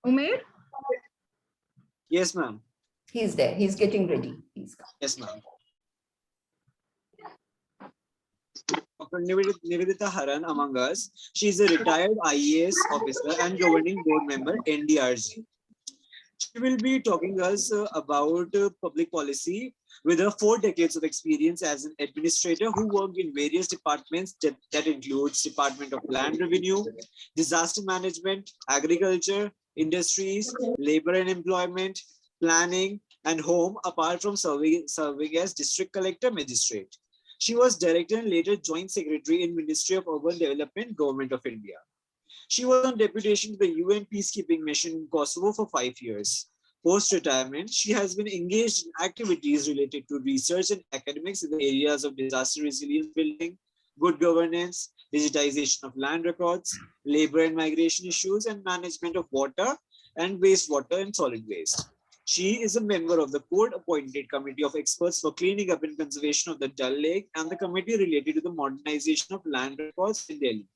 Umair? Yes, ma'am. He's there. He's getting ready. Yes, ma'am. Dr. Nivedita Haran among us. She is a retired IAS officer and governing board member, NDRG. She will be talking us about public policy with her 4 decades of experience as an administrator who worked in various departments that includes Department of Land Revenue, Disaster Management, Agriculture, Industries, Labor and Employment, Planning, and Home, apart from serving as District Collector Magistrate. She was Director and later Joint Secretary in Ministry of Urban Development, Government of India. She was on deputation to the UN peacekeeping mission in Kosovo for 5 years. Post-retirement, she has been engaged in activities related to research and academics in the areas of disaster resilience building, good governance, digitization of land records, labor and migration issues, and management of water and wastewater and solid waste. She is a member of the court-appointed committee of experts for cleaning up and conservation of the Dal Lake and the committee related to the modernization of land records in Delhi.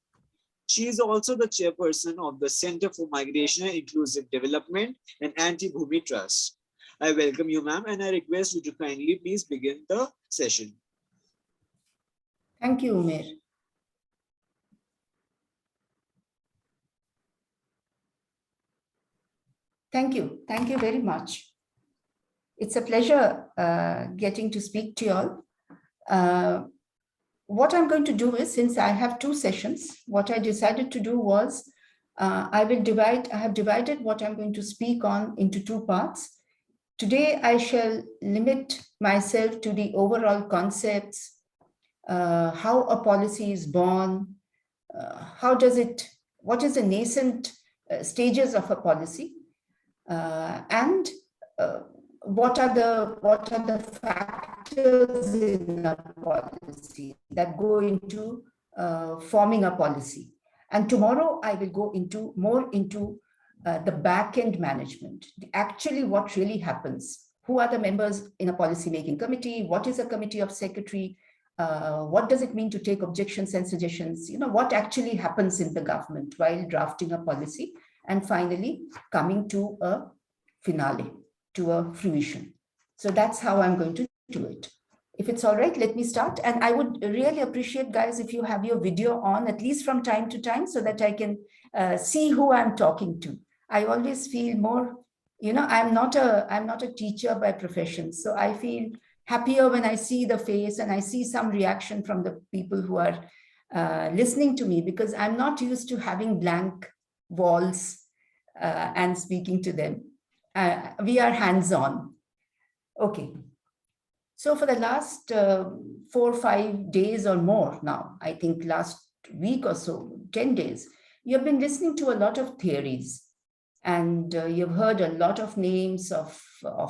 She is also the chairperson of the Center for Migration and Inclusive Development and Anti-Bhumi Trust. I welcome you, ma'am, and I request you to kindly please begin the session. Thank you, Umair. Thank you. Thank you very much. It's a pleasure getting to speak to you all. What I'm going to do is, since I have 2 sessions, what I decided to do was I have divided what I'm going to speak on into 2 parts. Today, I shall limit myself to the overall concepts, how a policy is born, what is the nascent stages of a policy, and what are the factors in a policy that go into forming a policy. And tomorrow I will go more into the back-end management, actually what really happens. Who are the members in a policy-making committee? What is a committee of secretary? What does it mean to take objections and suggestions? What actually happens in the government while drafting a policy? And finally, coming to a finale, to a fruition. So that's how I'm going to do it. If it's all right, let me start. And I would really appreciate, guys, if you have your video on, at least from time to time, so that I can see who I'm talking to. I always feel more, I'm not a teacher by profession. So I feel happier when I see the face and I see some reaction from the people who are listening to me, because I'm not used to having blank walls and speaking to them. We are hands-on. Okay. So for the last 4 or 5 days or more now, I think last week or so, 10 days, you've been listening to a lot of theories, and you've heard a lot of names of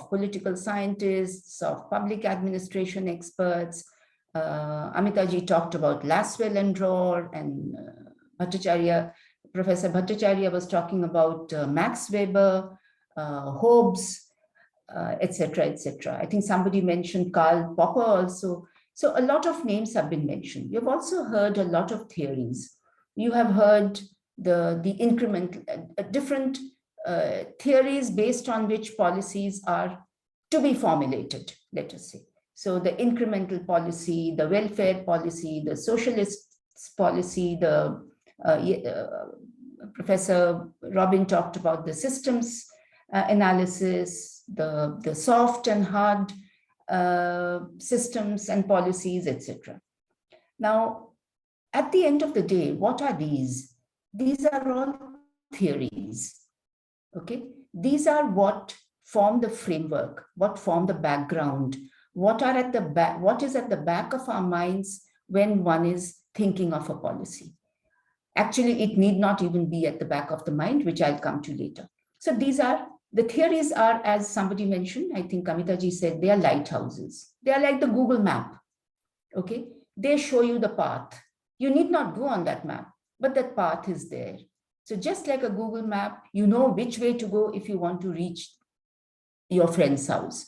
political scientists, of public administration experts. Amitaji talked about Lasswell and Rohr, and Professor Bhattacharya was talking about Max Weber, Hobbes, etc., etc. I think somebody mentioned Karl Popper also. So a lot of names have been mentioned. You've also heard a lot of theories. You have heard the incremental, different theories based on which policies are to be formulated, let us say. So the incremental policy, the welfare policy, the socialist policy, Professor Robin talked about the systems analysis, the soft and hard systems and policies, etc. Now, at the end of the day, what are these? These are all theories, okay? These are what form the framework, what form the background, what is at the back of our minds when one is thinking of a policy. Actually, it need not even be at the back of the mind, which I'll come to later. So the theories are, as somebody mentioned, I think Amitaji said, they are lighthouses. They are like the Google map, okay? They show you the path. You need not go on that map, but that path is there. So just like a Google map, you know which way to go if you want to reach your friend's house.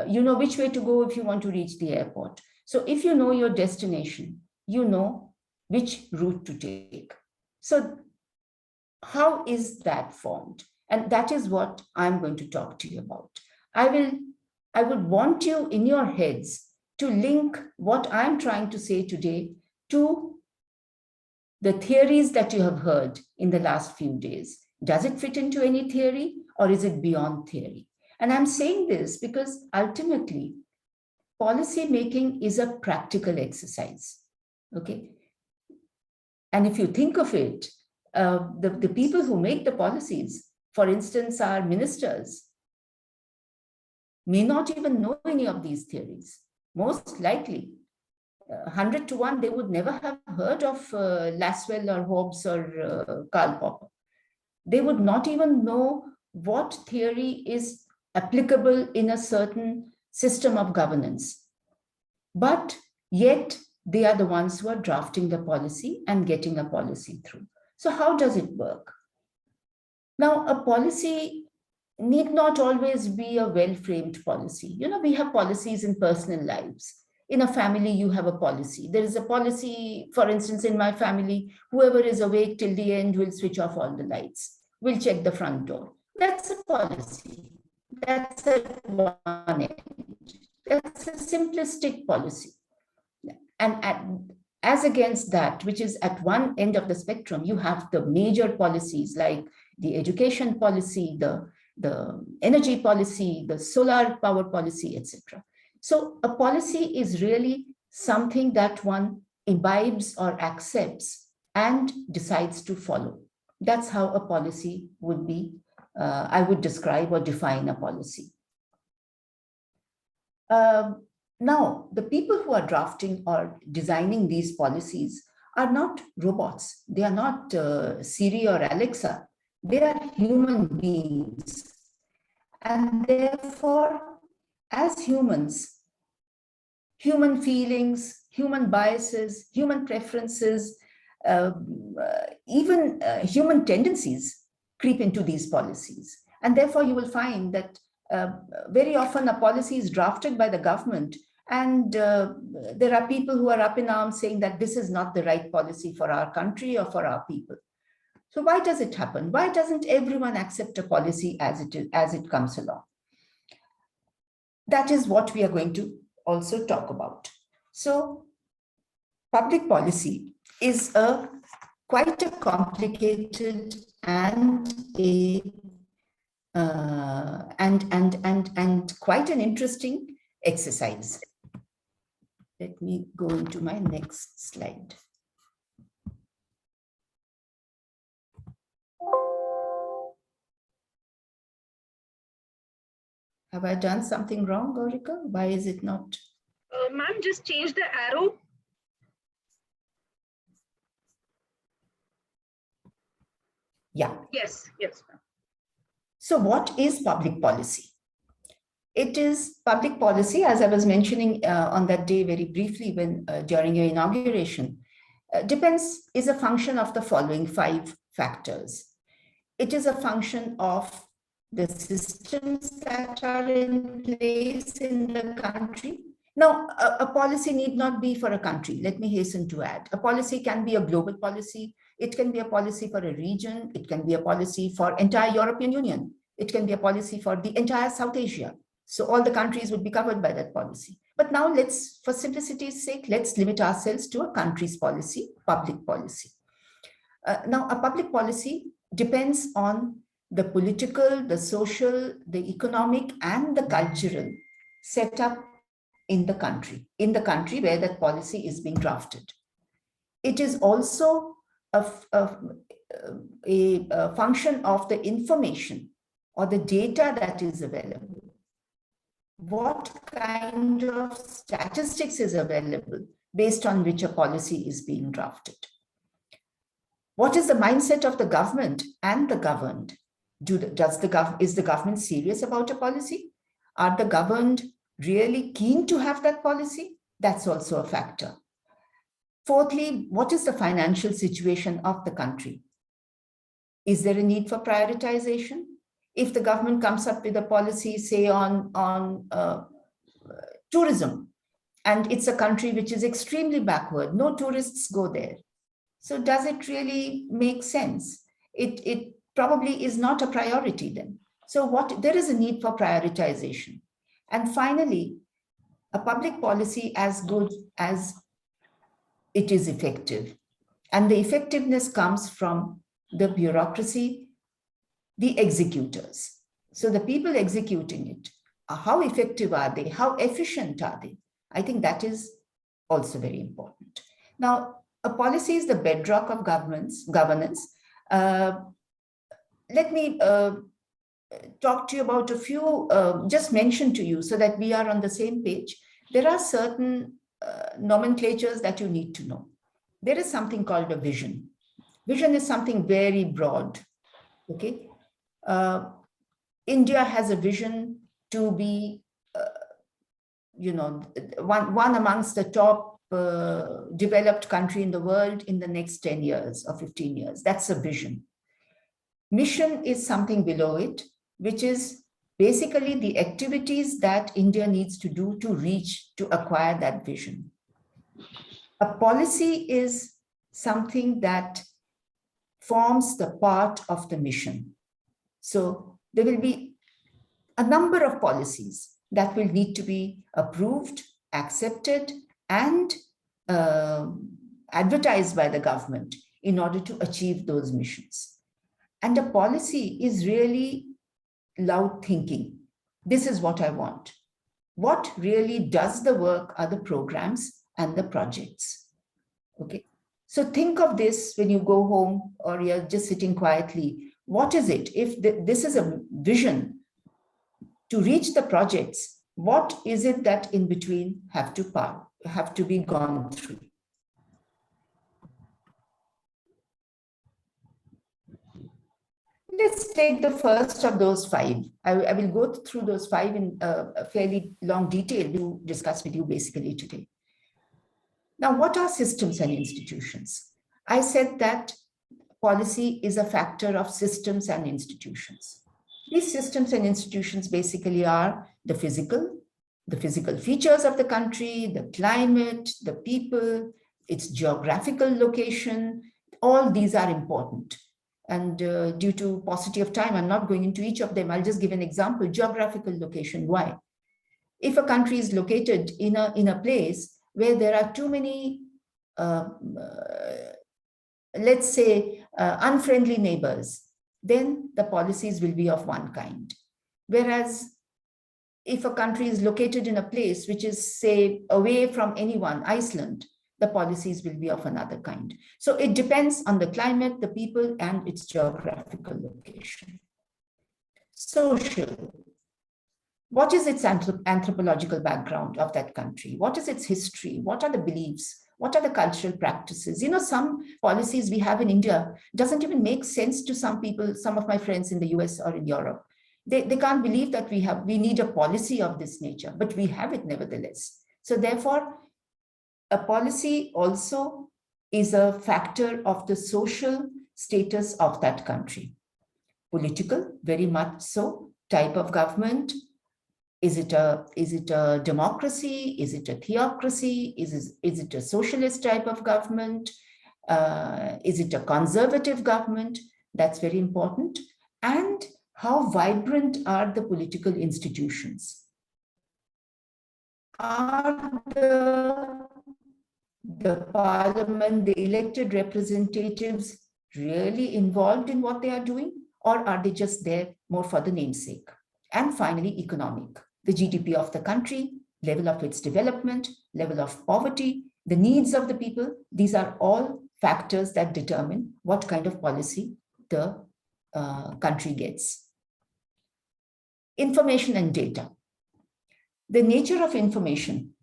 You know which way to go if you want to reach the airport. So if you know your destination, you know which route to take. So how is that formed? And that is what I'm going to talk to you about. I would want you in your heads to link what I'm trying to say today to the theories that you have heard in the last few days. Does it fit into any theory, or is it beyond theory? And I'm saying this because ultimately, policy making is a practical exercise. Okay. And if you think of it, the people who make the policies, for instance, our ministers, may not even know any of these theories. Most likely, 100 to 1, they would never have heard of Lasswell or Hobbes or Karl Popper. They would not even know what theory is applicable in a certain system of governance. But yet, they are the ones who are drafting the policy and getting a policy through. So how does it work? Now, a policy need not always be a well-framed policy. You know, we have policies in personal lives. In a family, you have a policy. There is a policy, for instance, in my family, whoever is awake till the end will switch off all the lights. We'll check the front door. That's a policy. That's at one end. That's a simplistic policy. And as against that, which is at one end of the spectrum, you have the major policies like the education policy, the energy policy, the solar power policy, etc. So a policy is really something that one imbibes or accepts and decides to follow. That's how a policy would be, I would describe or define a policy. Now, the people who are drafting or designing these policies are not robots. They are not Siri or Alexa. They are human beings. And therefore, as humans, human feelings, human biases, human preferences, even human tendencies creep into these policies. And therefore, you will find that very often a policy is drafted by the government, and there are people who are up in arms saying that this is not the right policy for our country or for our people. So why does it happen? Why doesn't everyone accept a policy as it comes along? That is what we are going to also talk about. So public policy is quite a complicated and quite an interesting exercise. Let me go into my next slide. Have I done something wrong, Gaurika? Why is it not? Ma'am, just change the arrow. Yeah. Yes, yes. So what is public policy? It is public policy, as I was mentioning on that day very briefly when during your inauguration, is a function of the following 5 factors. It is a function of the systems that are in place in the country. Now, a policy need not be for a country. Let me hasten to add. A policy can be a global policy. It can be a policy for a region. It can be a policy for entire European Union. It can be a policy for the entire South Asia. So all the countries would be covered by that policy. But now let's, for simplicity's sake, let's limit ourselves to a country's policy, public policy. Now, a public policy depends on the political, the social, the economic, and the cultural setup in the country where that policy is being drafted. It is also a function of the information or the data that is available. What kind of statistics is available based on which a policy is being drafted? What is the mindset of the government and the governed? Is the government serious about a policy? Are the governed really keen to have that policy? That's also a factor. Fourthly, what is the financial situation of the country? Is there a need for prioritization? If the government comes up with a policy, say on tourism, and it's a country which is extremely backward. No tourists go there. So does it really make sense? It probably is not a priority then. So there is a need for prioritization. And finally, a public policy as good as it is effective. And the effectiveness comes from the bureaucracy, the executors. So the people executing it, how effective are they? How efficient are they? I think that is also very important. Now, a policy is the bedrock of governance. Let me talk to you about a few, just mention to you so that we are on the same page. There are certain nomenclatures that you need to know. There is something called a vision. Vision is something very broad, okay? India has a vision to be, one amongst the top developed country in the world in the next 10 years or 15 years. That's a vision. Mission is something below it, which is basically the activities that India needs to do to acquire that vision. A policy is something that forms the part of the mission. So there will be a number of policies that will need to be approved, accepted, and advertised by the government in order to achieve those missions. And a policy is really loud thinking. This is what I want. What really does the work are the programs and the projects. Okay. So think of this when you go home or you're just sitting quietly. What is it? If this is a vision to reach the projects, what is it that in between have to be gone through? Let's take the first of those 5. I will go through those 5 in a fairly long detail to discuss with you basically today. Now, what are systems and institutions? I said that policy is a factor of systems and institutions. These systems and institutions basically are the physical features of the country, the climate, the people, its geographical location. All these are important. And due to paucity of time, I'm not going into each of them. I'll just give an example. Geographical location. Why? If a country is located in a place where there are too many, let's say, unfriendly neighbors, then the policies will be of one kind. Whereas if a country is located in a place which is, say, away from anyone, Iceland, the policies will be of another kind. So it depends on the climate, the people, and its geographical location. Social. What is its anthropological background of that country? What is its history? What are the beliefs? What are the cultural practices? Some policies we have in India doesn't even make sense to some people, some of my friends in the US or in Europe. They can't believe that we need a policy of this nature, but we have it nevertheless. So therefore, a policy also is a factor of the social status of that country. Political, very much so. Type of government. Is it a democracy? Is it a theocracy? Is it a socialist type of government? Is it a conservative government? That's very important. And how vibrant are the political institutions? Are the parliament, the elected representatives really involved in what they are doing? Or are they just there more for the namesake? And finally, economic. The GDP of the country, level of its development, level of poverty, the needs of the people. These are all factors that determine what kind of policy the country gets. Information and data. The nature of information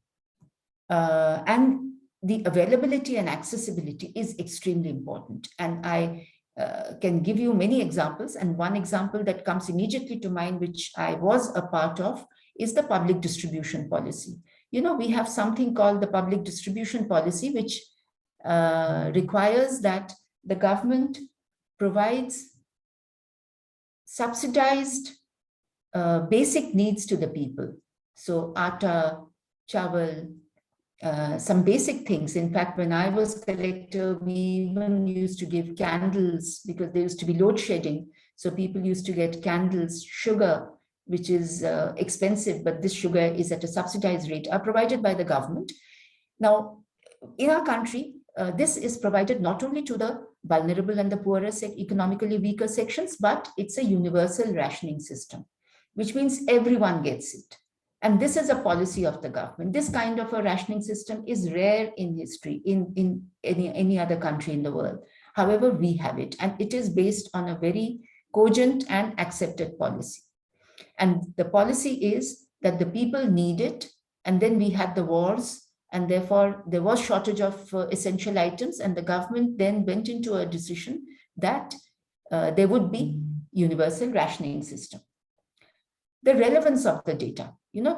and the availability and accessibility is extremely important. And I can give you many examples. And one example that comes immediately to mind, which I was a part of, is the public distribution policy. We have something called the public distribution policy, which requires that the government provides subsidized basic needs to the people. So atta, chawal, some basic things. In fact, when I was collector, we even used to give candles because there used to be load shedding. So people used to get candles, sugar, which is expensive, but this sugar is at a subsidized rate, are provided by the government. Now, in our country, this is provided not only to the vulnerable and the poorer, economically weaker sections, but it's a universal rationing system, which means everyone gets it. And this is a policy of the government. This kind of a rationing system is rare in history, in any other country in the world. However, we have it, and it is based on a very cogent and accepted policy. And the policy is that the people need it, and then we had the wars, and therefore there was shortage of essential items, and the government then went into a decision that there would be universal rationing system. The relevance of the data.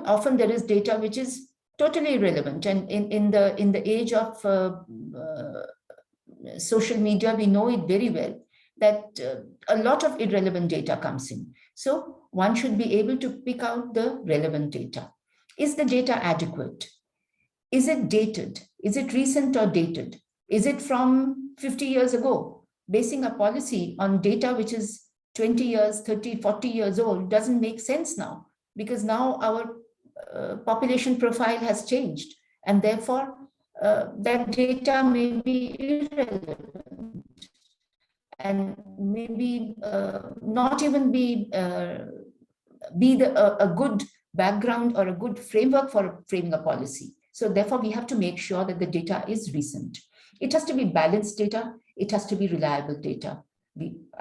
Often there is data which is totally irrelevant. And in the age of social media, we know it very well that a lot of irrelevant data comes in. So one should be able to pick out the relevant data. Is the data adequate? Is it dated? Is it recent or dated? Is it from 50 years ago? Basing a policy on data which is 20 years, 30, 40 years old doesn't make sense now, because now our population profile has changed, and therefore that data may be irrelevant and maybe not even be a good background or a good framework for framing a policy. So therefore, we have to make sure that the data is recent. It has to be balanced data. It has to be reliable data.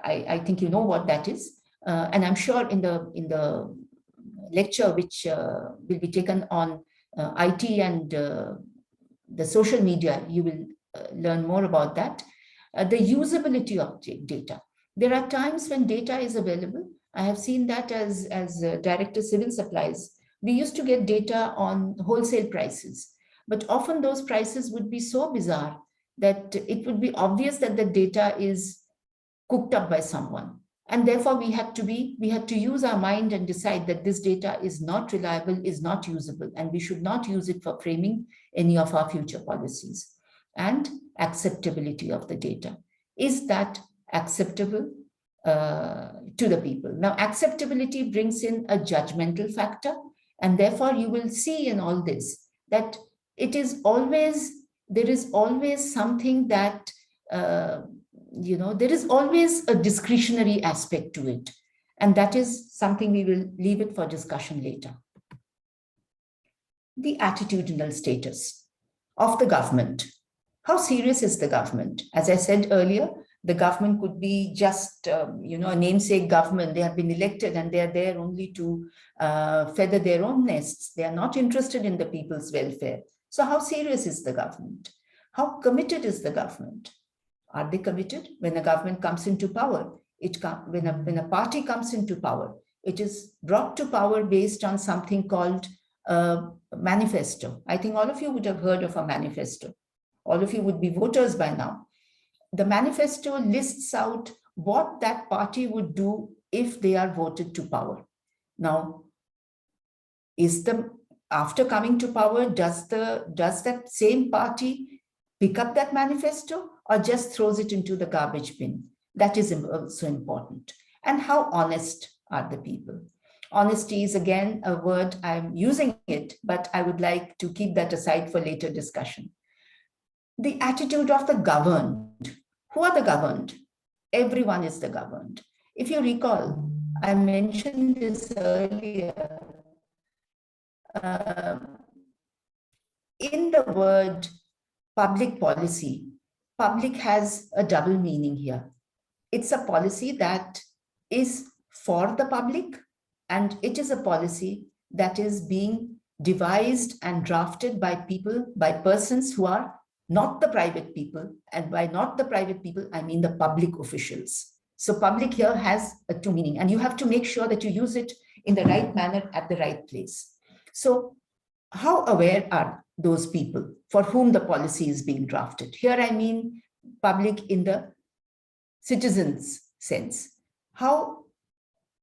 I think you know what that is. And I'm sure in the lecture which will be taken on IT and the social media, you will learn more about that. The usability of data. There are times when data is available. I have seen that as Director Civil Supplies. We used to get data on wholesale prices, but often those prices would be so bizarre that it would be obvious that the data is cooked up by someone. And therefore we had to use our mind and decide that this data is not reliable, is not usable, and we should not use it for framing any of our future policies. And acceptability of the data. Is that acceptable to the people? Now, acceptability brings in a judgmental factor, and therefore you will see in all this that there is always something that there is always a discretionary aspect to it. And that is something we will leave it for discussion later. The attitudinal status of the government. How serious is the government? As I said earlier, the government could be just, a namesake government. They have been elected and they are there only to feather their own nests. They are not interested in the people's welfare. So how serious is the government? How committed is the government? Are they committed? When a government comes into power, when a party comes into power, it is brought to power based on something called a manifesto. I think all of you would have heard of a manifesto. All of you would be voters by now. The manifesto lists out what that party would do if they are voted to power. Now, after coming to power, does that same party pick up that manifesto or just throws it into the garbage bin? That is also important. And how honest are the people? Honesty is again a word, I'm using it, but I would like to keep that aside for later discussion. The attitude of the governed. Who are the governed? Everyone is the governed. If you recall, I mentioned this earlier. In the word public policy, public has a double meaning here. It's a policy that is for the public, and it is a policy that is being devised and drafted by persons who are not the private people. And by not the private people, I mean the public officials. So public here has a two meaning, and you have to make sure that you use it in the right manner at the right place. So how aware are those people for whom the policy is being drafted? Here I mean public in the citizens sense. How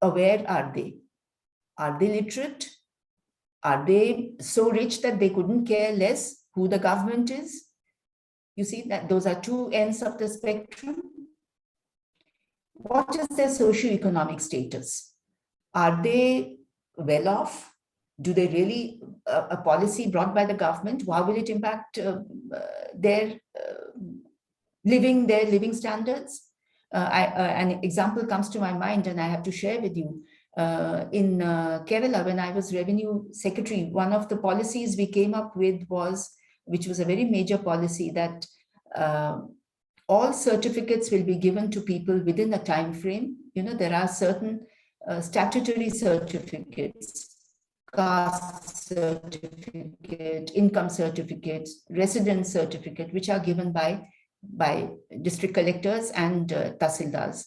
aware are they? Are they literate? Are they so rich that they couldn't care less who the government is? You see that those are two ends of the spectrum. What is their socioeconomic status? Are they well off? Do they really, a policy brought by the government, how will it impact their living standards? An example comes to my mind and I have to share with you. In Kerala, when I was Revenue Secretary, one of the policies we came up with was, which was a very major policy, that all certificates will be given to people within a time frame. You know, there are certain statutory certificates, caste certificate, income certificates, residence certificate, which are given by district collectors and tahsildars.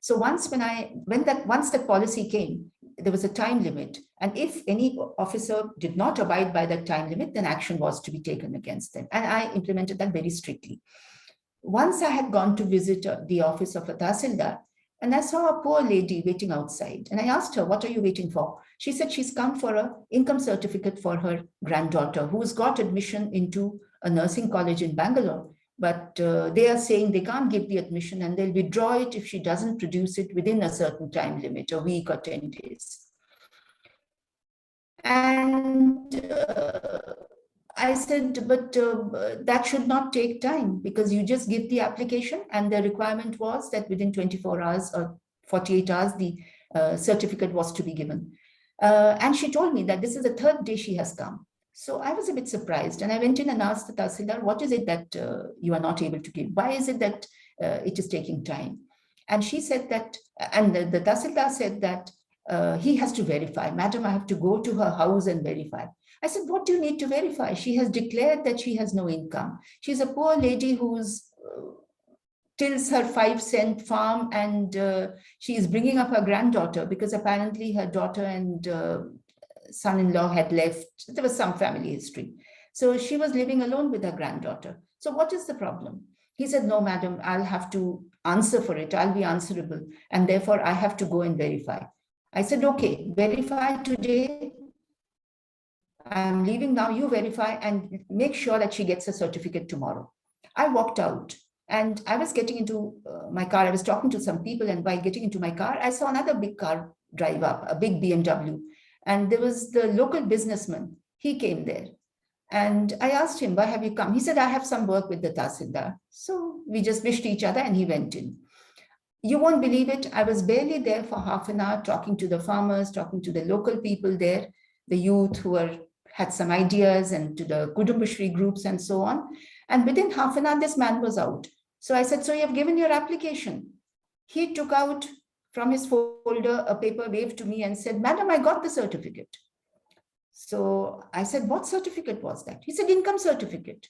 So once that policy came, there was a time limit. And if any officer did not abide by that time limit, then action was to be taken against them. And I implemented that very strictly. Once I had gone to visit the office of a tahsildar, and I saw a poor lady waiting outside. And I asked her, what are you waiting for? She said she's come for an income certificate for her granddaughter, who's got admission into a nursing college in Bangalore. But they are saying they can't give the admission and they'll withdraw it if she doesn't produce it within a certain time limit, a week or 10 days. And I said, but that should not take time, because you just give the application, and the requirement was that within 24 hours or 48 hours, the certificate was to be given. And she told me that this is the third day she has come. So I was a bit surprised, and I went in and asked the tahsildar, what is it that you are not able to give? Why is it that it is taking time? And she said that, and the tahsildar said that he has to verify. Madam, I have to go to her house and verify. I said, what do you need to verify? She has declared that she has no income. She's a poor lady who's tills her 5-cent farm, and she is bringing up her granddaughter because apparently her daughter and son-in-law had left. There was some family history. So she was living alone with her granddaughter. So what is the problem? He said, no, madam, I'll have to answer for it. I'll be answerable. And therefore, I have to go and verify. I said, okay, verify today. I'm leaving now, you verify and make sure that she gets a certificate tomorrow. I walked out and I was getting into my car. I was talking to some people, and while getting into my car, I saw another big car drive up, a big BMW. And there was the local businessman. He came there. And I asked him, why have you come? He said, I have some work with the tahsildar. So we just wished each other and he went in. You won't believe it. I was barely there for half an hour, talking to the farmers, talking to the local people there, the youth who had some ideas, and to the Kudumbashri groups and so on. And within half an hour, this man was out. So I said, so you have given your application? He took out from his folder a paper, waved to me and said, madam, I got the certificate. So I said, what certificate was that? He said, income certificate.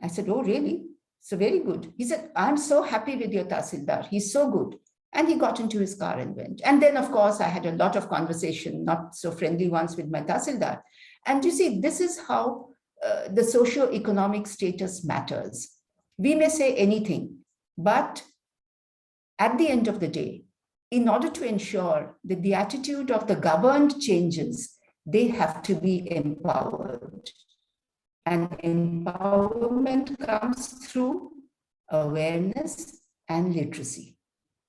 I said, oh, really? So very good. He said, I'm so happy with your tahsildar. He's so good. And he got into his car and went. And then, of course, I had a lot of conversation, not so friendly ones, with my tahsildar. And you see, this is how the socio-economic status matters. We may say anything, but at the end of the day, in order to ensure that the attitude of the governed changes, they have to be empowered. And empowerment comes through awareness and literacy.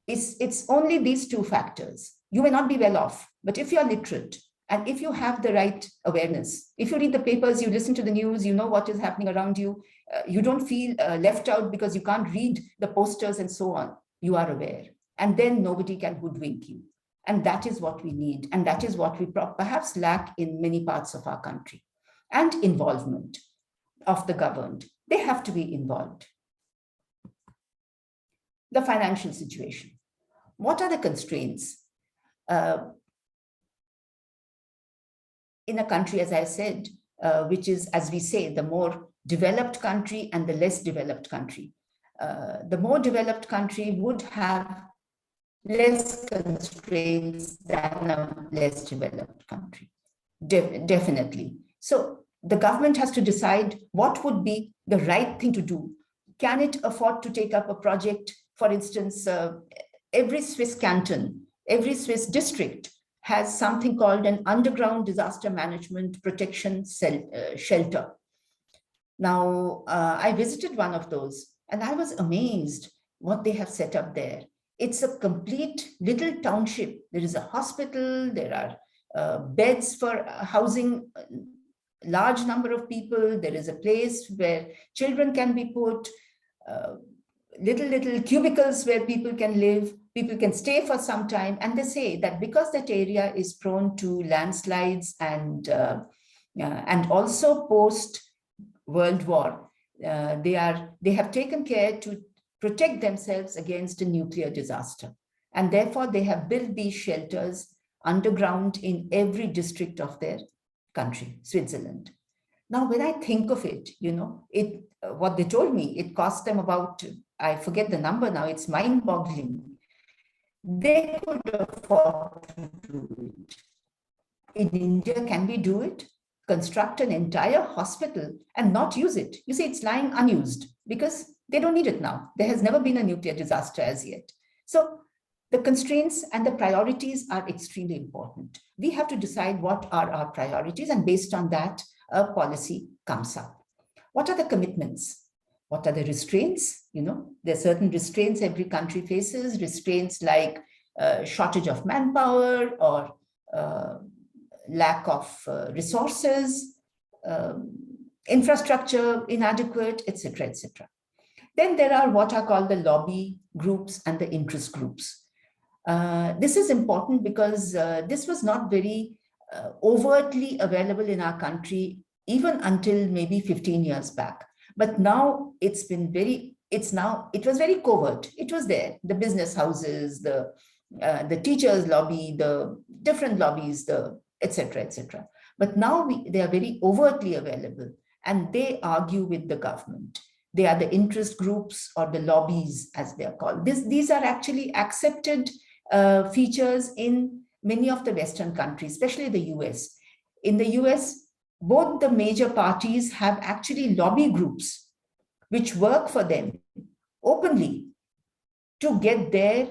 It's only these two factors. You may not be well off, but if you're literate, and if you have the right awareness, if you read the papers, you listen to the news, you know what is happening around you, you don't feel left out because you can't read the posters and so on, you are aware. And then nobody can hoodwink you. And that is what we need. And that is what we perhaps lack in many parts of our country. And involvement of the governed. They have to be involved. The financial situation. What are the constraints? In a country, as I said, which is, as we say, the more developed country and the less developed country. The more developed country would have less constraints than a less developed country, definitely. So the government has to decide what would be the right thing to do. Can it afford to take up a project? For instance, every Swiss canton, every Swiss district has something called an underground disaster management protection shelter. Now, I visited one of those and I was amazed what they have set up there. It's a complete little township. There is a hospital, there are beds for housing a large number of people. There is a place where children can be put, little cubicles where people can live, people can stay for some time. And they say that because that area is prone to landslides and also post-World War, they have taken care to protect themselves against a nuclear disaster. And therefore, they have built these shelters underground in every district of their country, Switzerland. Now, when I think of it, what they told me, it cost them about, I forget the number now, it's mind-boggling. They could afford to do it. In India, can we do it? Construct an entire hospital and not use it. You see, it's lying unused because they don't need it now. There has never been a nuclear disaster as yet. So the constraints and the priorities are extremely important. We have to decide what are our priorities, and based on that, a policy comes up. What are the commitments? What are the restraints? There are certain restraints every country faces, restraints like shortage of manpower or lack of resources, infrastructure inadequate, etc., etc. Then there are what are called the lobby groups and the interest groups. This is important because this was not very overtly available in our country even until maybe 15 years back. But now it was very covert. It was there, the business houses, the teachers lobby, the different lobbies, the etc., etc. But now they are very overtly available and they argue with the government. They are the interest groups or the lobbies, as they are called. These are actually accepted features in many of the Western countries, especially the US. In the US, both the major parties have actually lobby groups which work for them openly to get their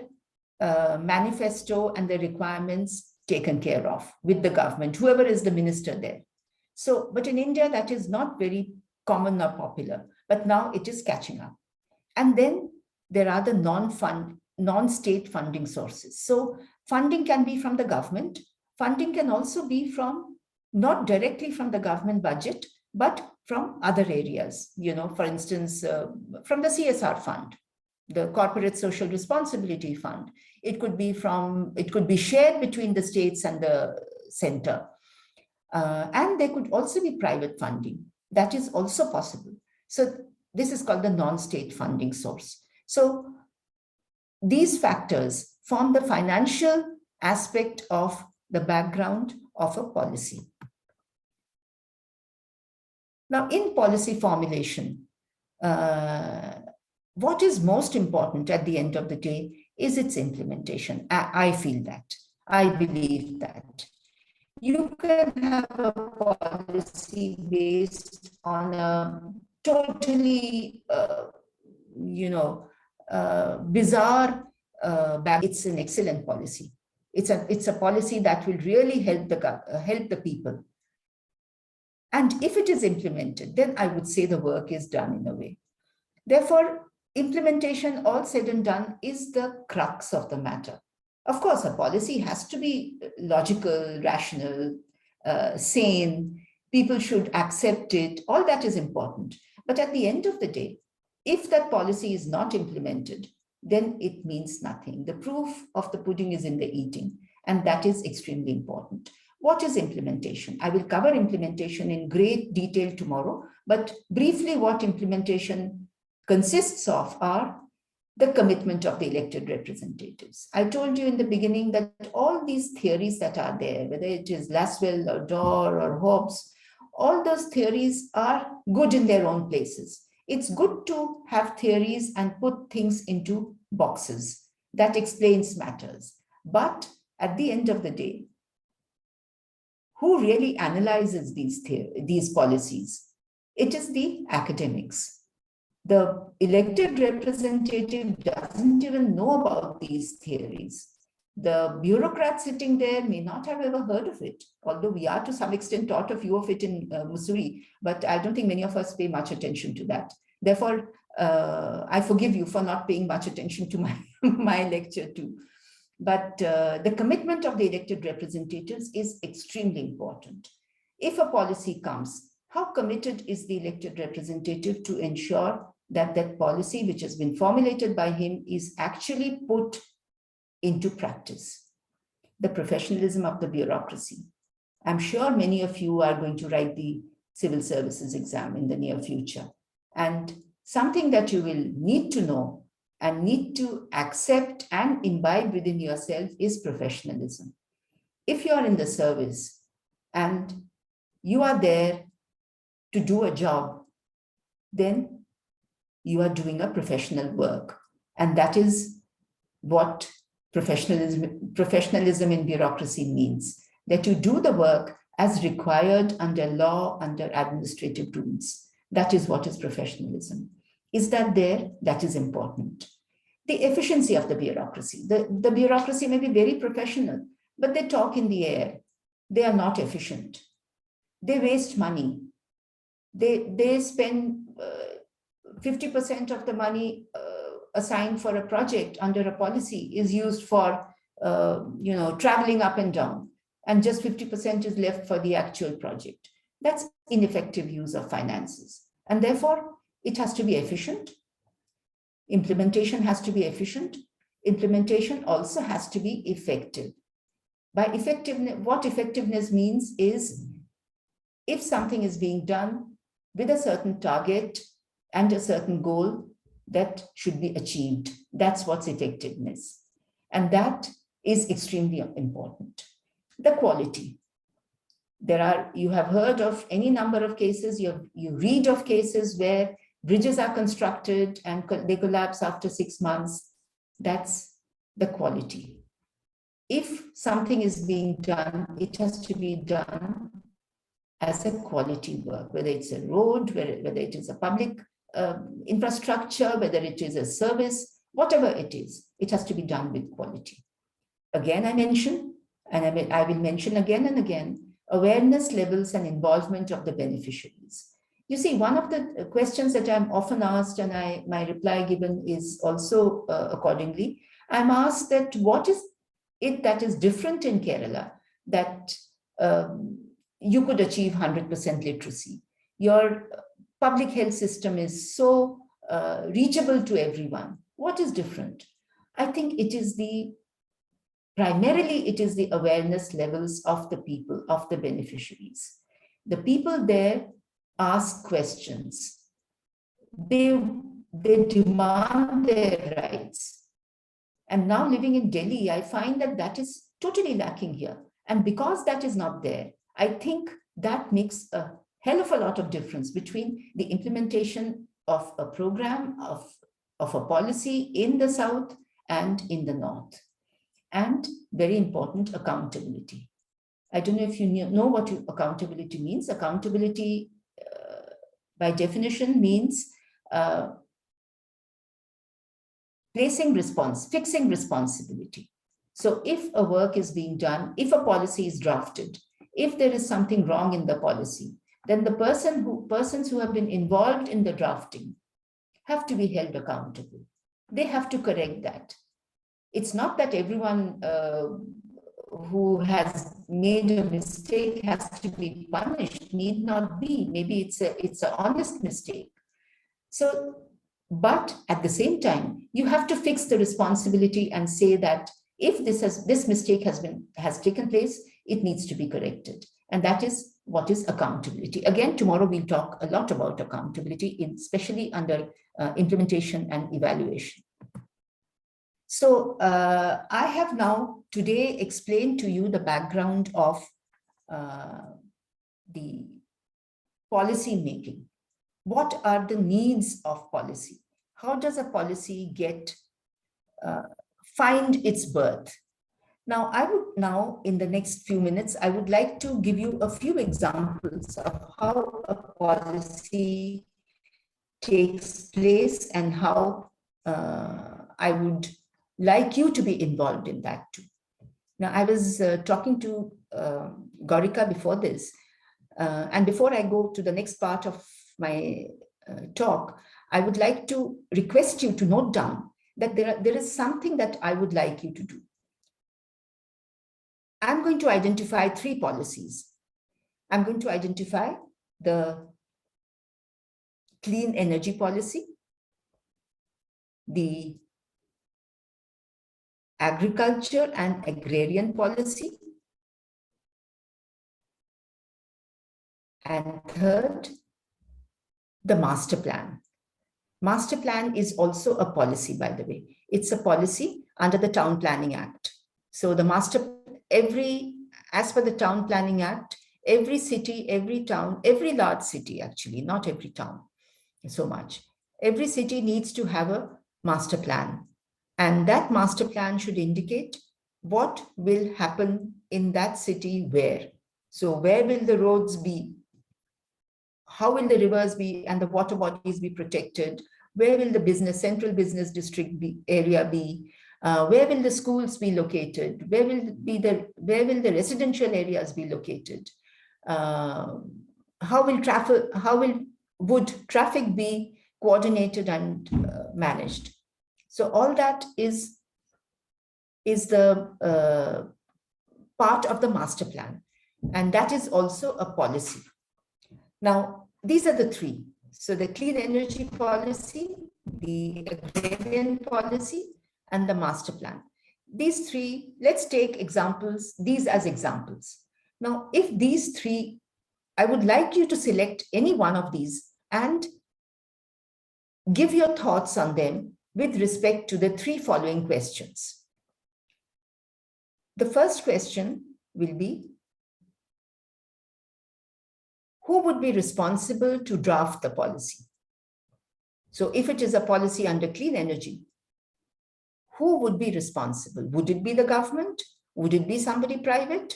manifesto and the requirements taken care of with the government, whoever is the minister there. So, but in India, that is not very common or popular, but now it is catching up. And then there are the non-state funding sources. So funding can be from the government. Funding can also be from, not directly from the government budget, but from other areas, for instance, from the CSR fund, the Corporate Social Responsibility Fund. It could be shared between the states and the center. And there could also be private funding. That is also possible. So this is called the non-state funding source. So these factors form the financial aspect of the background of a policy. Now, in policy formulation, what is most important at the end of the day is its implementation. I feel that. I believe that. You can have a policy based on a totally, bizarre it's an excellent policy. It's a policy that will really help the people. And if it is implemented, then I would say the work is done in a way. Therefore, implementation, all said and done, is the crux of the matter. Of course, a policy has to be logical, rational, sane. People should accept it. All that is important. But at the end of the day, if that policy is not implemented, then it means nothing. The proof of the pudding is in the eating, and that is extremely important. What is implementation? I will cover implementation in great detail tomorrow, but briefly what implementation consists of are the commitment of the elected representatives. I told you in the beginning that all these theories that are there, whether it is Lasswell or Dorr or Hobbes, all those theories are good in their own places. It's good to have theories and put things into boxes. That explains matters. But at the end of the day, who really analyzes these policies? It is the academics. The elected representative doesn't even know about these theories. The bureaucrat sitting there may not have ever heard of it, although we are to some extent taught a few of it in Mussoorie, but I don't think many of us pay much attention to that. Therefore, I forgive you for not paying much attention to my lecture too. But the commitment of the elected representatives is extremely important. If a policy comes, how committed is the elected representative to ensure that that policy which has been formulated by him is actually put into practice? The professionalism of the bureaucracy. I'm sure many of you are going to write the civil services exam in the near future. And something that you will need to know and need to accept and imbibe within yourself is professionalism. If you are in the service and you are there to do a job, then you are doing a professional work. And that is what professionalism in bureaucracy means, that you do the work as required under law, under administrative rules. That is what is professionalism. Is that there? That is important. The efficiency of the bureaucracy. The bureaucracy may be very professional, but they talk in the air. They are not efficient. They waste money. They spend 50% of the money assigned for a project under a policy is used for traveling up and down, and just 50% is left for the actual project. That's ineffective use of finances. And therefore, it has to be efficient. Implementation has to be efficient. Implementation also has to be effective. By effectiveness, what effectiveness means is if something is being done with a certain target and a certain goal, that should be achieved. That's what's effectiveness. And that is extremely important. The quality. You have heard of any number of cases, you read of cases where bridges are constructed and they collapse after 6 months. That's the quality. If something is being done, it has to be done as a quality work, whether it's a road, whether it is a public infrastructure, whether it is a service, whatever it is, it has to be done with quality. Again, I mention, and I will mention again and again, awareness levels and involvement of the beneficiaries. You see, one of the questions that I'm often asked, and my reply given is also accordingly, I'm asked that what is it that is different in Kerala that you could achieve 100% literacy? Your public health system is so reachable to everyone. What is different? I think it is primarily it is the awareness levels of the people, of the beneficiaries. The people there ask questions. They demand their rights. And now living in Delhi, I find that is totally lacking here. And because that is not there, I think that makes a hell of a lot of difference between the implementation of a program, of a policy in the South and in the North. And very important, accountability. I don't know if you know what accountability means. Accountability, by definition, means fixing responsibility. So if a work is being done, if a policy is drafted, if there is something wrong in the policy, then the persons who have been involved in the drafting have to be held accountable. They have to correct that. It's not that everyone who has made a mistake has to be punished, need not be. Maybe it's an honest mistake. So, but at the same time, you have to fix the responsibility and say that if this mistake has taken place, it needs to be corrected. And that is what is accountability. Again, tomorrow we'll talk a lot about accountability, especially under implementation and evaluation. So I have now today explained to you the background of the policy making. What are the needs of policy? How does a policy find its birth? Now, in the next few minutes, I would like to give you a few examples of how a policy takes place and how I would like you to be involved in that too. Now, I was talking to Gaurika before this, and before I go to the next part of my talk, I would like to request you to note down that there is something that I would like you to do. I'm going to identify 3 policies. I'm going to identify the clean energy policy, the agriculture and agrarian policy, and third, the master plan. Master plan is also a policy, by the way. It's a policy under the Town Planning Act. So the as per the Town Planning Act, every city, every town, every large city, actually, not every town so much, every city needs to have a master plan. And that master plan should indicate what will happen in that city where. So where will the roads be? How will the rivers be and the water bodies be protected? Where will the central business district area be? Where will the schools be located? Where will the residential areas be located? How would traffic be coordinated and managed? So all that is the part of the master plan, and that is also a policy. Now, these are the 3. So the clean energy policy, the agrarian policy, and the master plan. These 3, let's take these as examples. Now, if these 3, I would like you to select any one of these and give your thoughts on them with respect to the 3 following questions. The first question will be, who would be responsible to draft the policy? So if it is a policy under clean energy, who would be responsible? Would it be the government? Would it be somebody private?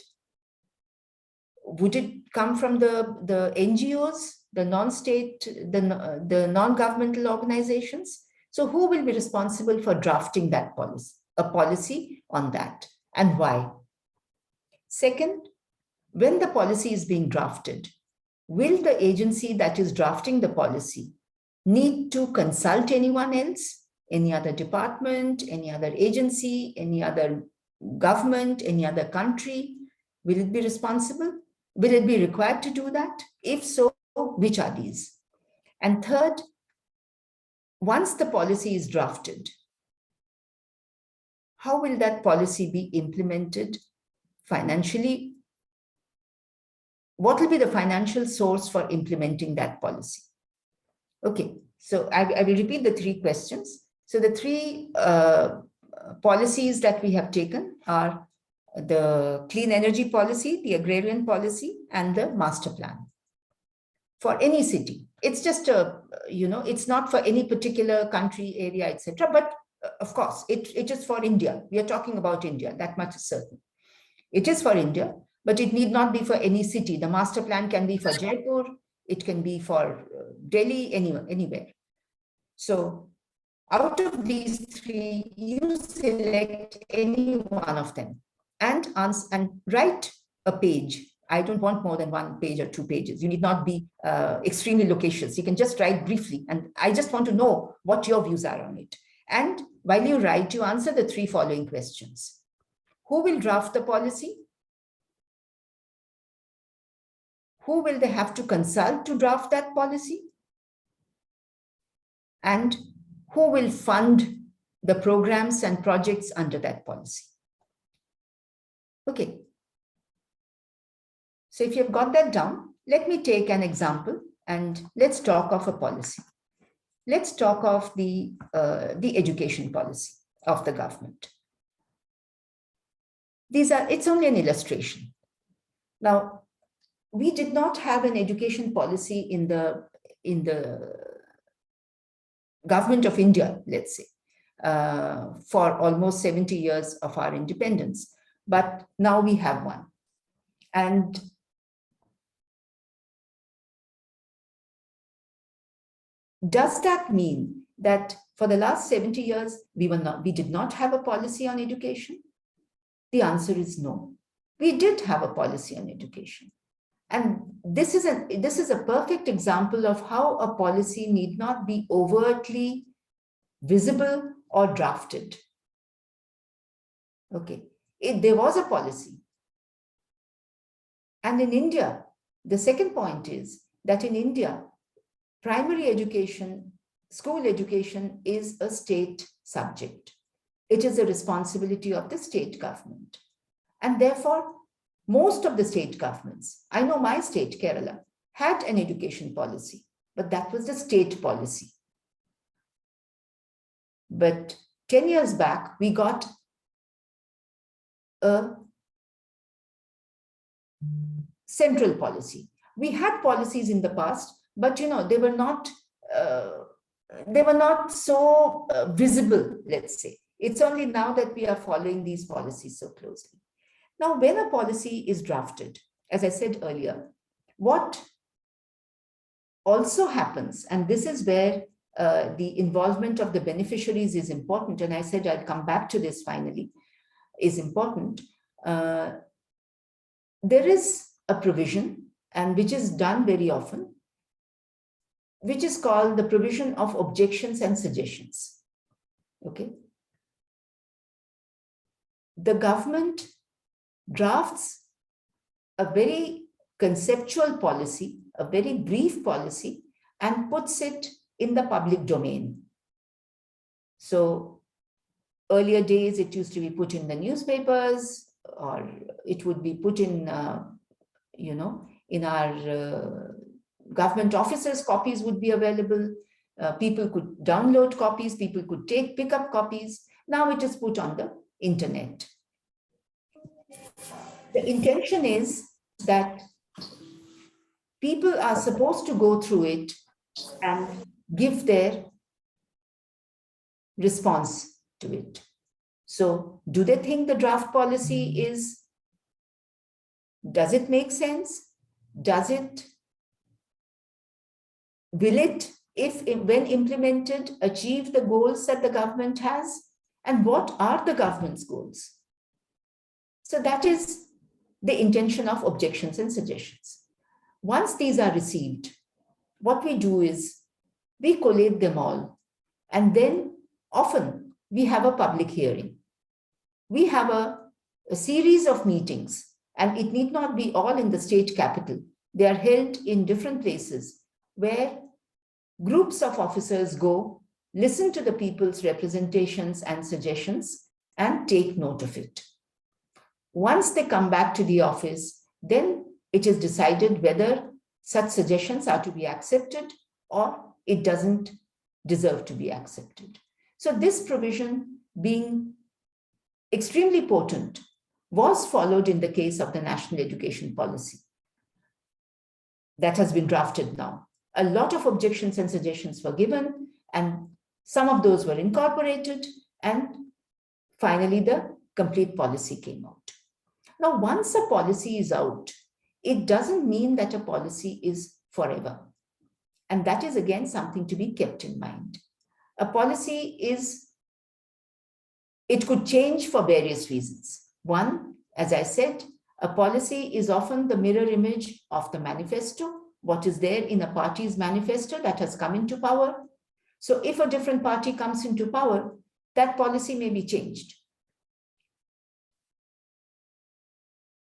Would it come from the NGOs, the non-state, the non-governmental organizations? So who will be responsible for drafting that policy, a policy on that, and why? Second, when the policy is being drafted, will the agency that is drafting the policy need to consult anyone else, any other department, any other agency, any other government, any other country? Will it be responsible? Will it be required to do that? If so, which are these? And third, once the policy is drafted, how will that policy be implemented financially? What will be the financial source for implementing that policy? Okay, so I will repeat the 3 questions. So the 3 policies that we have taken are the clean energy policy, the agrarian policy, and the master plan. For any city, it's just it's not for any particular country, area, etc. But of course, it is for India. We are talking about India, that much is certain. It is for India, but it need not be for any city. The master plan can be for Jaipur, it can be for Delhi, anywhere. So out of these 3, you select any one of them and write a page. I don't want more than 1 page or 2 pages. You need not be extremely loquacious. You can just write briefly. And I just want to know what your views are on it. And while you write, you answer the 3 following questions. Who will draft the policy? Who will they have to consult to draft that policy? And who will fund the programs and projects under that policy? Okay. So if you've got that down, let me take an example and let's talk of a policy. Let's talk of the education policy of the government. It's only an illustration. Now, we did not have an education policy in the government of India, let's say, for almost 70 years of our independence. But now we have one. And does that mean that for the last 70 years, we did not have a policy on education? The answer is no. We did have a policy on education. And this is a perfect example of how a policy need not be overtly visible or drafted. Okay, there was a policy. And in India, the second point is that in India, primary education, school education is a state subject. It is a responsibility of the state government. And therefore, most of the state governments, I know my state, Kerala, had an education policy, but that was the state policy. But 10 years back, we got a central policy. We had policies in the past, but they were not so visible, let's say. It's only now that we are following these policies so closely. Now, when a policy is drafted, as I said earlier, what also happens, and this is where the involvement of the beneficiaries is important, and I said I'll come back to this finally, is important. There is a provision, and which is done very often, which is called the provision of objections and suggestions. Okay. The government drafts a very conceptual policy, a very brief policy, and puts it in the public domain. So earlier days, it used to be put in the newspapers, or it would be put in, in our government offices, copies would be available. People could download copies, people could pick up copies. Now it is put on the internet. The intention is that people are supposed to go through it and give their response to it. So do they think the draft policy does it make sense? Will it, when implemented, achieve the goals that the government has? And what are the government's goals? So that is the intention of objections and suggestions. Once these are received, what we do is we collate them all, and then often we have a public hearing. We have a series of meetings, and it need not be all in the state capital. They are held in different places where groups of officers go, listen to the people's representations and suggestions, and take note of it. Once they come back to the office, then it is decided whether such suggestions are to be accepted or it doesn't deserve to be accepted. So this provision, being extremely potent, was followed in the case of the National Education Policy that has been drafted now. A lot of objections and suggestions were given, and some of those were incorporated, and finally the complete policy came out. Now, once a policy is out, it doesn't mean that a policy is forever. And that is, again, something to be kept in mind. A policy it could change for various reasons. One, as I said, a policy is often the mirror image of the manifesto, what is there in a party's manifesto that has come into power. So if a different party comes into power, that policy may be changed.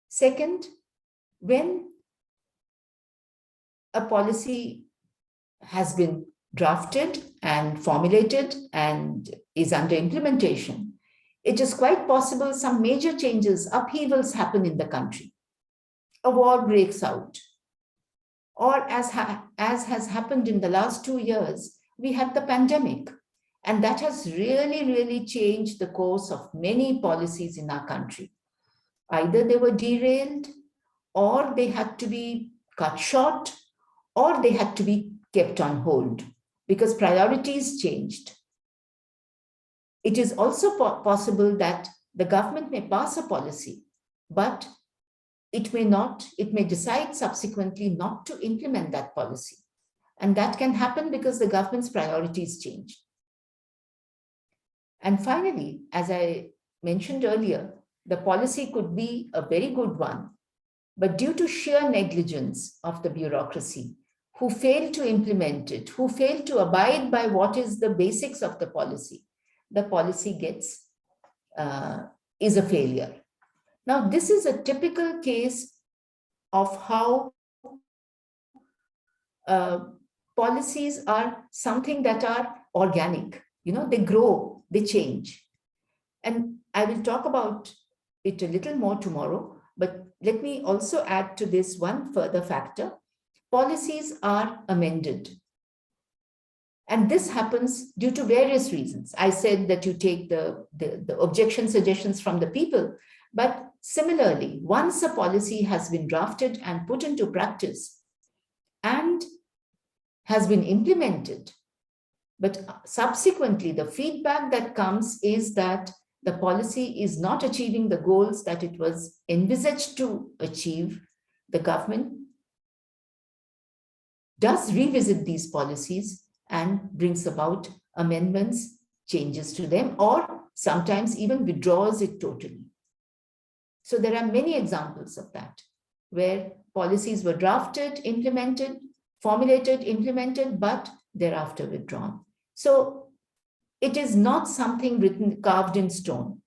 Second, when a policy has been drafted and formulated and is under implementation, it is quite possible some major changes, upheavals happen in the country. A war breaks out. Or as has happened in the last 2 years, we had the pandemic. And that has really, really changed the course of many policies in our country. Either they were derailed, or they had to be cut short, or they had to be kept on hold because priorities changed. It is also possible that the government may pass a policy, but it may decide subsequently not to implement that policy. And that can happen because the government's priorities change. And finally, as I mentioned earlier, the policy could be a very good one, but due to sheer negligence of the bureaucracy, who fail to implement it, who fail to abide by what is the basics of the policy gets is a failure. Now, this is a typical case of how policies are something that are organic. They grow, they change. And I will talk about it a little more tomorrow, but let me also add to this one further factor. Policies are amended. And this happens due to various reasons. I said that you take the objection suggestions from the people, but similarly, once a policy has been drafted and put into practice and has been implemented, but subsequently the feedback that comes is that the policy is not achieving the goals that it was envisaged to achieve, the government does revisit these policies and brings about amendments, changes to them, or sometimes even withdraws it totally. So there are many examples of that, where policies were drafted, implemented, formulated, implemented, but thereafter withdrawn. So it is not something written, carved in stone.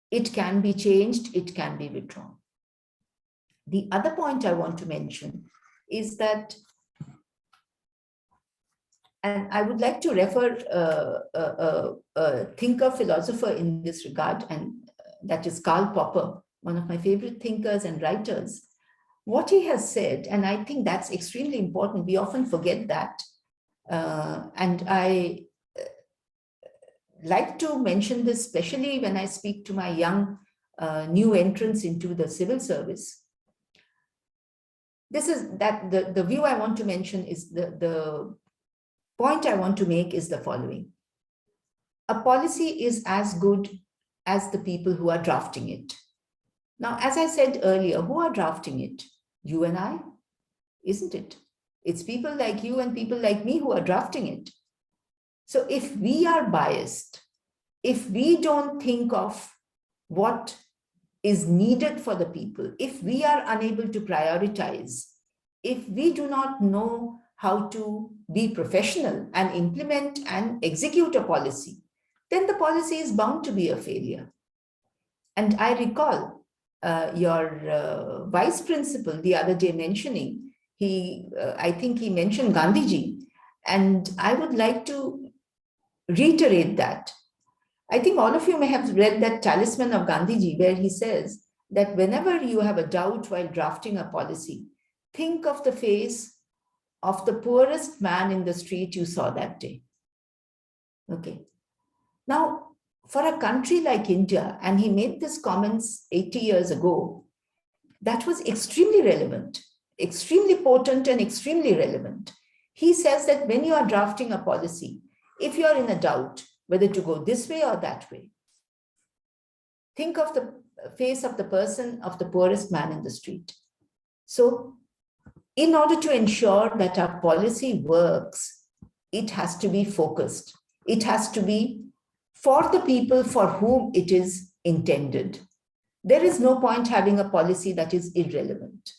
It can be changed, it can be withdrawn. The other point I want to mention is that, and I would like to refer a thinker, philosopher in this regard, and that is Karl Popper, one of my favorite thinkers and writers. What he has said, and I think that's extremely important, we often forget that, and I like to mention this, especially when I speak to my young new entrants into the civil service. This is that the view I want to mention is the point I want to make is the following. A policy is as good as the people who are drafting it. Now, as I said earlier, who are drafting it? You and I, isn't it? It's people like you and people like me who are drafting it. So if we are biased, if we don't think of what is needed for the people, if we are unable to prioritize, if we do not know how to be professional and implement and execute a policy, then the policy is bound to be a failure. And I recall your vice principal the other day mentioning, I think he mentioned Gandhiji, and I would like to reiterate that. I think all of you may have read that talisman of Gandhiji, where he says that whenever you have a doubt while drafting a policy, think of the face of the poorest man in the street you saw that day. Okay. Now, for a country like India, and he made these comments 80 years ago, that was extremely relevant, extremely potent and extremely relevant. He says that when you are drafting a policy, if you are in a doubt whether to go this way or that way, think of the face of the person, of the poorest man in the street. So in order to ensure that our policy works, it has to be focused. It has to be for the people for whom it is intended. There is no point having a policy that is irrelevant.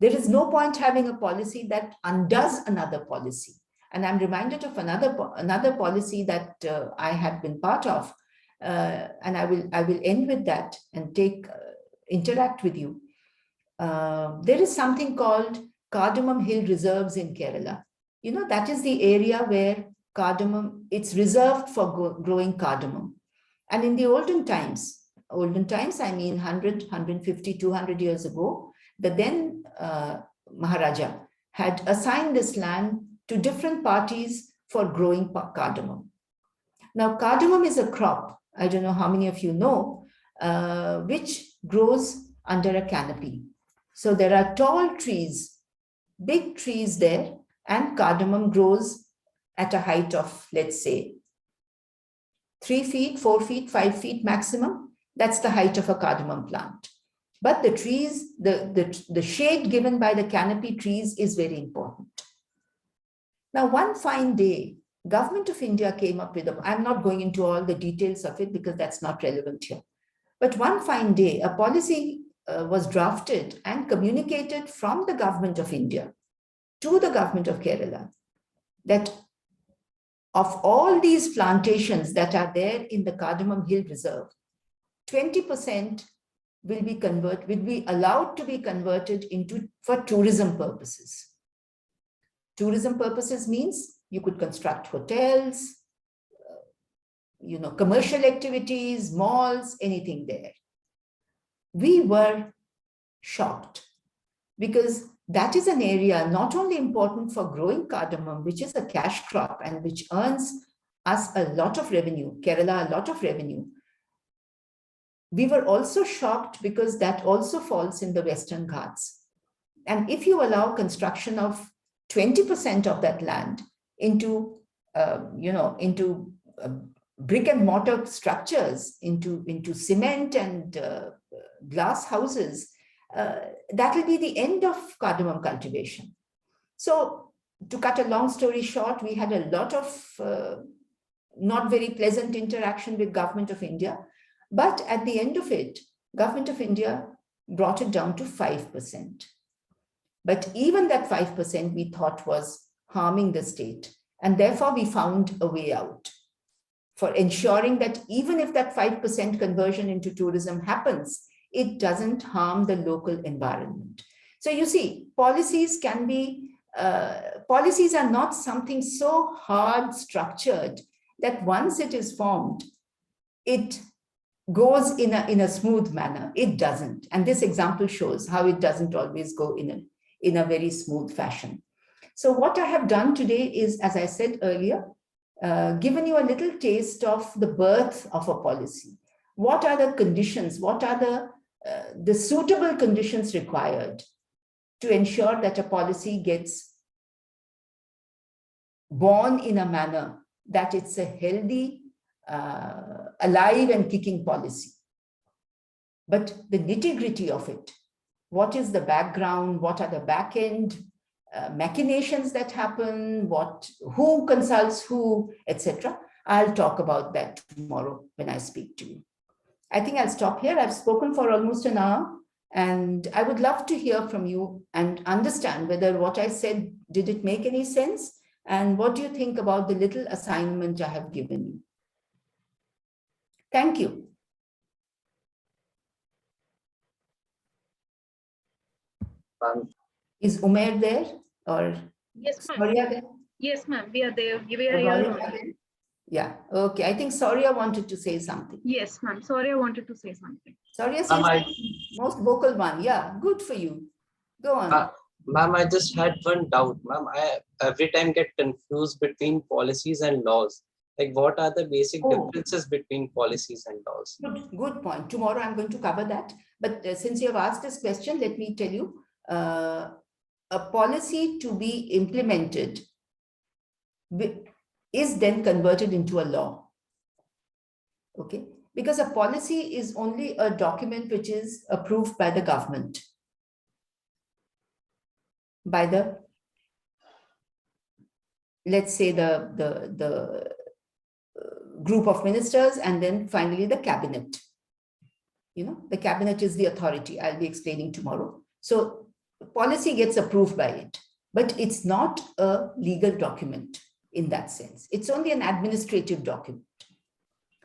There is no point having a policy that undoes another policy. And I'm reminded of another policy that I have been part of, and I will end with that and interact with you. There is something called Cardamom Hill Reserves in Kerala. You know, that is the area where cardamom, it's reserved for growing cardamom. And in the olden times, I mean 100, 150, 200 years ago, the then Maharaja had assigned this land to different parties for growing cardamom. Now, cardamom is a crop, I don't know how many of you know, which grows under a canopy. So there are tall trees, big trees there, and cardamom grows at a height of, let's say, 3 feet, 4 feet, 5 feet maximum. That's the height of a cardamom plant. But the trees, the shade given by the canopy trees is very important. Now, one fine day, Government of India came up with I'm not going into all the details of it because that's not relevant here. But one fine day, a policy was drafted and communicated from the government of India to the government of Kerala that of all these plantations that are there in the Cardamom Hill Reserve, 20% will be allowed to be converted into for tourism purposes. Tourism purposes means you could construct hotels, commercial activities, malls, anything there. We were shocked because that is an area not only important for growing cardamom, which is a cash crop and which earns us a lot of revenue, Kerala a lot of revenue. We were also shocked because that also falls in the Western Ghats. And if you allow construction of 20% of that land into, brick and mortar structures, into cement and glass houses, that will be the end of cardamom cultivation. So to cut a long story short, we had a lot of not very pleasant interaction with Government of India. But at the end of it, Government of India brought it down to 5%. But even that 5% we thought was harming the state. And therefore we found a way out for ensuring that even if that 5% conversion into tourism happens, it doesn't harm the local environment. So you see, policies can be, policies are not something so hard structured that once it is formed, it goes in a smooth manner. It doesn't. And this example shows how it doesn't always go in a very smooth fashion. So what I have done today is, as I said earlier, given you a little taste of the birth of a policy. What are the conditions? What are the suitable conditions required to ensure that a policy gets born in a manner that it's a healthy, alive and kicking policy? But the nitty-gritty of it, what is the background? What are the back-end machinations that happen? Who consults who, etc. I'll talk about that tomorrow when I speak to you. I think I'll stop here. I've spoken for almost an hour, and I would love to hear from you and understand whether what I said, did it make any sense? And what do you think about the little assignment I have given you? Thank you. Is Umair there or Yes, ma'am. Soria there? Yes, ma'am. We are there. We are here. Yeah, okay. I think Soria wanted to say something. Yes, ma'am. Sorry, I wanted to say something. Soria says most vocal one. Yeah, good for you. Go on. Ma'am, I just had one doubt. Ma'am, I every time get confused between policies and laws. Like, what are the basic differences between policies and laws? Good point. Tomorrow I'm going to cover that. But since you have asked this question, let me tell you, a policy to be implemented is then converted into a law. Okay, because a policy is only a document which is approved by the government, by the, let's say the group of ministers, and then finally the cabinet. The cabinet is the authority. I'll be explaining tomorrow. So policy gets approved by it, but it's not a legal document in that sense. It's only an administrative document.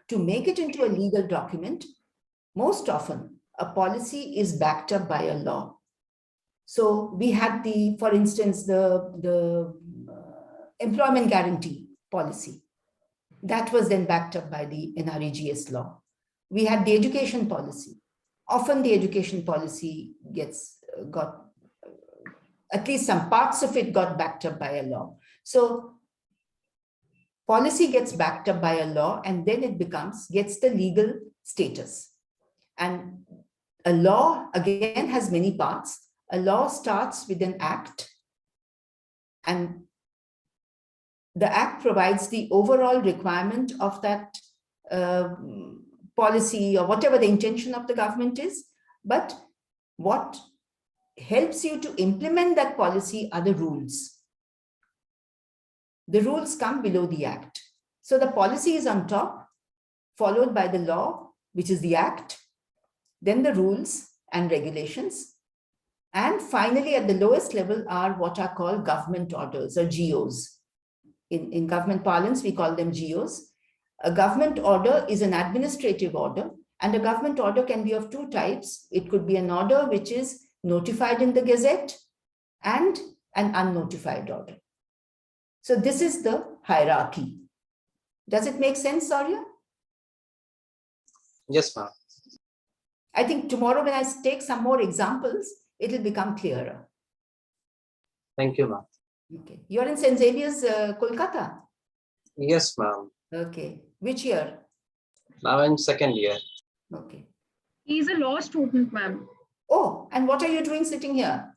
To make it into a legal document, most often a policy is backed up by a law. So we had for instance, the employment guarantee policy. That was then backed up by the NREGS law. We had the education policy. Often the education policy got at least some parts of it got backed up by a law. So policy gets backed up by a law, and then it gets the legal status. And a law, again, has many parts. A law starts with an act, and the act provides the overall requirement of that policy or whatever the intention of the government is. But what helps you to implement that policy are the rules. The rules come below the act. So the policy is on top, followed by the law, which is the act, then the rules and regulations, and finally at the lowest level are what are called government orders or GOs. In government parlance, we call them GOs. A government order is an administrative order, and a government order can be of two types. It could be an order which is notified in the Gazette and an unnotified order. So this is the hierarchy. Does it make sense, Saurya? Yes, ma'am. I think tomorrow when I take some more examples, it will become clearer. Thank you, ma'am. Okay. You're in St. Xavier's, Kolkata? Yes, ma'am. Okay. Which year? Now in second year. Okay. He's a law student, ma'am. Oh, and what are you doing sitting here?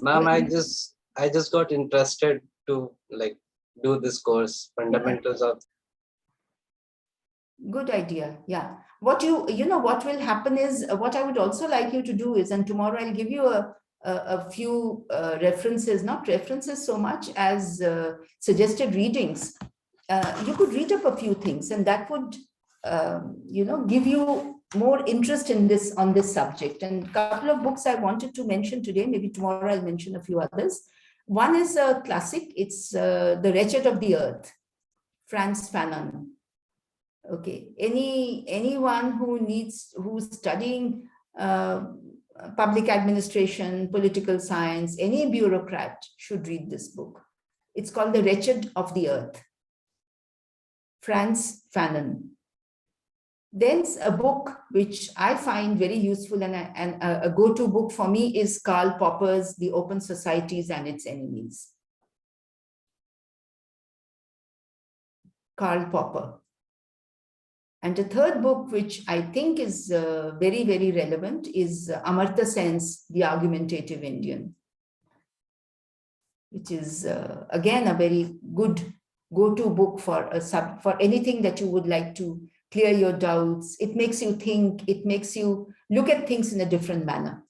Ma'am, Well, I just got interested to like do this course, fundamentals of. Good idea. Yeah. What what will happen is what I would also like you to do is, and tomorrow I'll give you a few references, not references so much as suggested readings. You could read up a few things, and that would, give you more interest in on this subject. And a couple of books I wanted to mention today, maybe tomorrow I'll mention a few others. One is a classic. It's The Wretched of the Earth, Frantz Fanon. Okay, anyone who's studying public administration, political science, any bureaucrat should read this book. It's called The Wretched of the Earth, Frantz Fanon. Then a book which I find very useful and a go-to book for me is Karl Popper's The Open Societies and Its Enemies. Karl Popper. And the third book, which I think is very, very relevant, is Amartya Sen's The Argumentative Indian, which is, again, a very good go-to book for anything that you would like to clear your doubts. It makes you think, it makes you look at things in a different manner.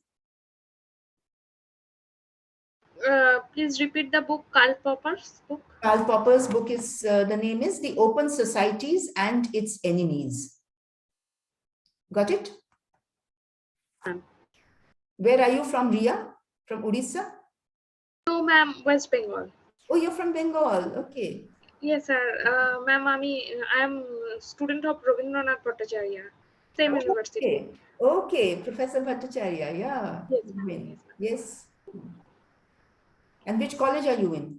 Please repeat the book, Karl Popper's book. Karl Popper's book is, the name is The Open Societies and Its Enemies. Got it? Where are you from, Ria? From Odisha? No, ma'am, West Bengal. Oh, you're from Bengal. Okay. Yes, sir. Ma'am, I'm student of Rabindranath Bhattacharya, same university. Okay. Okay, Professor Bhattacharya. Yeah. Yes, ma'am. Yes. And which college are you in?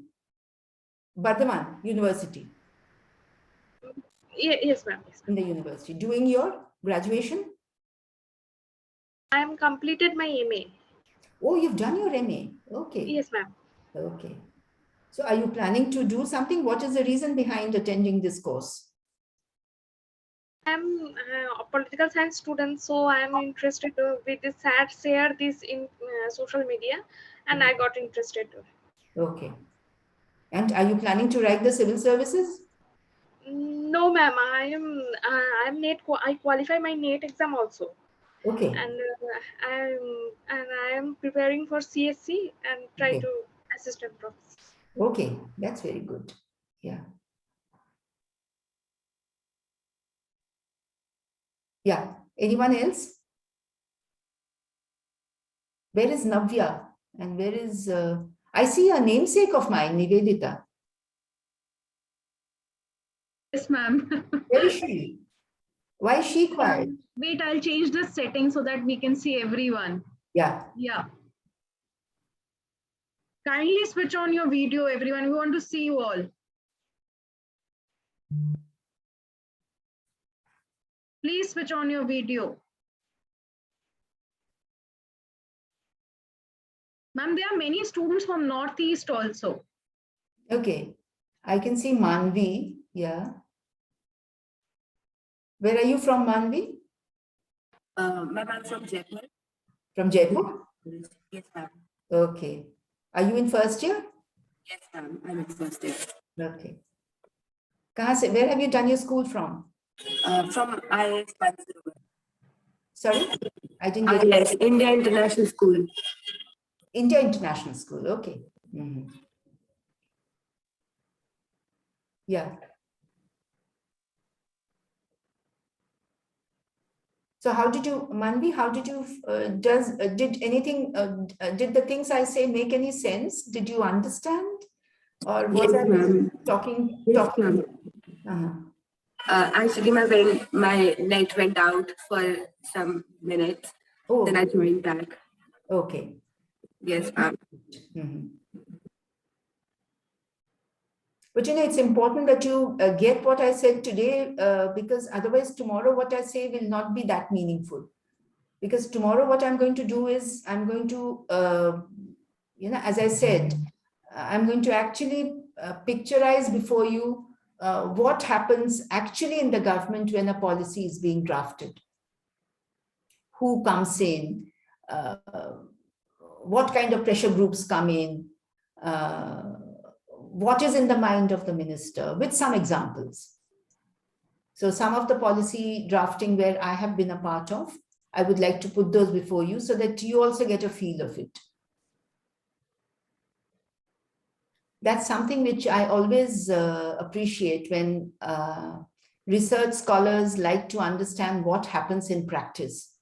Bardhaman University. Yes, ma'am. Yes, in the university. Doing your graduation? I am completed my MA. Oh, you've done your MA. Okay. Yes, ma'am. Okay. So are you planning to do something? What is the reason behind attending this course? I'm a political science student, so I'm interested with this. Had shared this in social media, and I got interested. Okay. And are you planning to write the civil services? No, ma'am. I qualify my NET exam also. Okay. And I am preparing for CSC and try to assistant professor. Okay, that's very good. Yeah. Yeah. Anyone else? Where is Navya? And where is, I see a namesake of mine, Nivedita. Yes, ma'am. Where is she? Why is she quiet? Wait, I'll change the setting so that we can see everyone. Yeah. Yeah. Kindly switch on your video, everyone. We want to see you all. Please switch on your video. Ma'am, there are many students from Northeast also. Okay. I can see Manvi. Yeah. Where are you from, Manvi? Ma'am, I'm from Jaipur. From Jaipur? Yes, ma'am. Okay. Are you in first year? Yes, ma'am. I'm in first year. Okay. Where have you done your school from? From IIS Bangalore. Sorry? I didn't get it. IIS, India International School. India International School. Okay. Mm-hmm. Yeah. So how did you, Manvi, how did you, did anything, did the things I say make any sense? Did you understand? Or was Yes, I ma'am. talking? Yes, ma'am. Uh-huh. Actually, my net went out for some minutes. Then I Oh, joined back. okay. Yes, ma'am. Mhm. But it's important that you get what I said today, because otherwise tomorrow what I say will not be that meaningful. Because tomorrow what I'm going to do is I'm going to, as I said, I'm going to actually picturize before you what happens actually in the government when a policy is being drafted. Who comes in, what kind of pressure groups come in, what is in the mind of the minister, with some examples. So some of the policy drafting where I have been a part of, I would like to put those before you so that you also get a feel of it. That's something which I always appreciate when research scholars like to understand what happens in practice.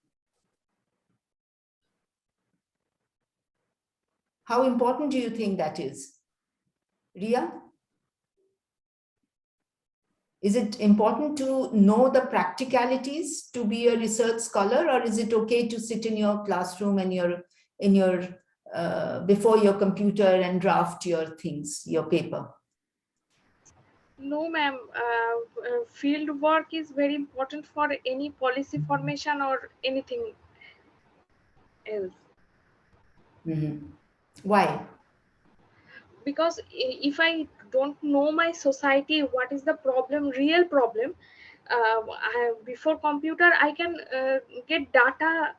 How important do you think that is? Ria? Is it important to know the practicalities to be a research scholar, or is it okay to sit in your classroom and before your computer and draft your things, your paper? No, ma'am. Field work is very important for any policy formation or anything else. Why? Because if I don't know my society, what is the problem, real problem, before computer I can get data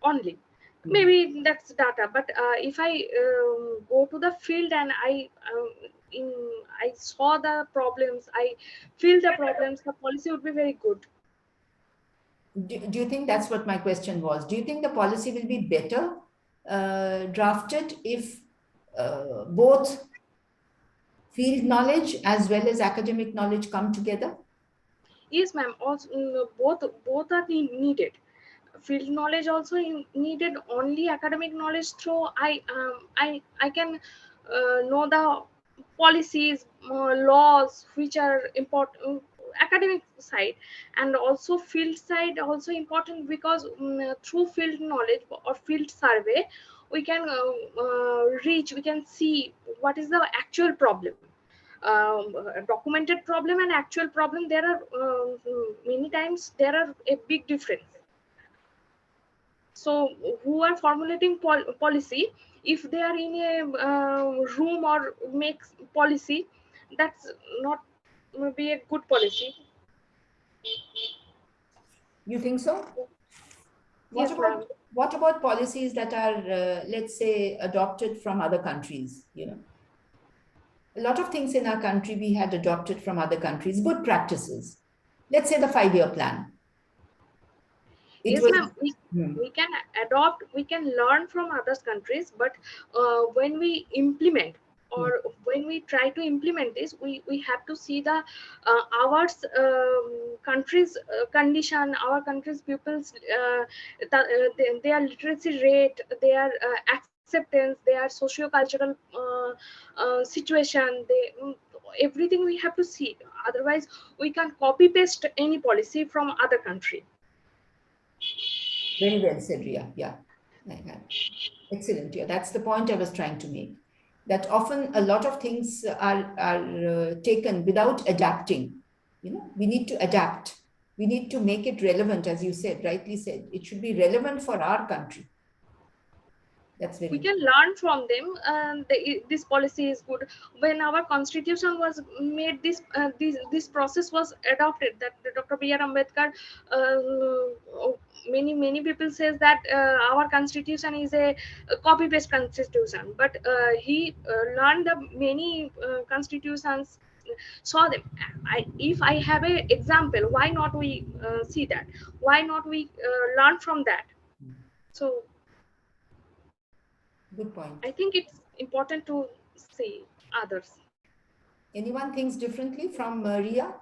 only. Maybe that's data, but if I go to the field and I saw the problems, I feel the problems, the policy would be very good. Do you think that's what my question was? Do you think the policy will be better drafted if both field knowledge as well as academic knowledge come together? Yes, ma'am. Also, both are needed. Field knowledge also needed. Only academic knowledge through I can know the policies, laws which are important, academic side, and also field side also important, because through field knowledge or field survey we can we can see what is the actual problem. A documented problem and actual problem, there are many times there are a big difference. So who are formulating policy, if they are in a room or makes policy, that's not be a good policy. You think so? Yes, ma'am. What about policies that are, let's say, adopted from other countries? A lot of things in our country we had adopted from other countries, good practices. Let's say the 5-year plan. It Yes, was. ma'am. We can adopt, we can learn from other countries, but when we implement or when we try to implement this, we have to see the our country's condition, our country's pupils, their literacy rate, their acceptance, their socio-cultural situation, everything we have to see. Otherwise we can copy paste any policy from other country. Very well said, Ria. Yeah. Excellent. Yeah, that's the point I was trying to make. That often a lot of things are taken without adapting. We need to adapt. We need to make it relevant, as you said, rightly said. It should be relevant for our country. That's very We can important. learn from them, and this policy is good. When our constitution was made, this process was adopted, that Dr. B.R. Ambedkar, many people says that our constitution is a copy paste constitution, but he learned the many constitutions, saw them. If I have a example, why not we see that, why not we learn from that? So Good point. I think it's important to see others. Anyone thinks differently from Ria?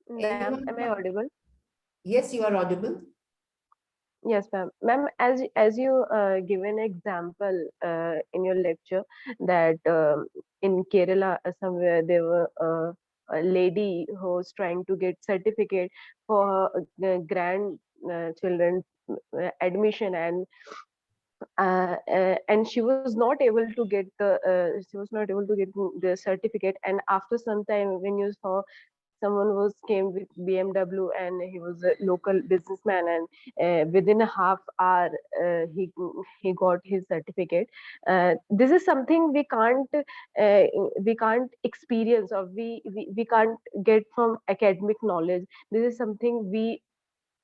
Ma'am, am I audible? Yes, you are audible. Yes, ma'am. Ma'am, as you give an example in your lecture that in Kerala somewhere there were a lady who was trying to get certificate for grand children admission, and she was not able to get the certificate. And after some time, when you saw someone was came with BMW and he was a local businessman, and within a half hour he got his certificate. This is something we can't experience, or we can't get from academic knowledge. This is something we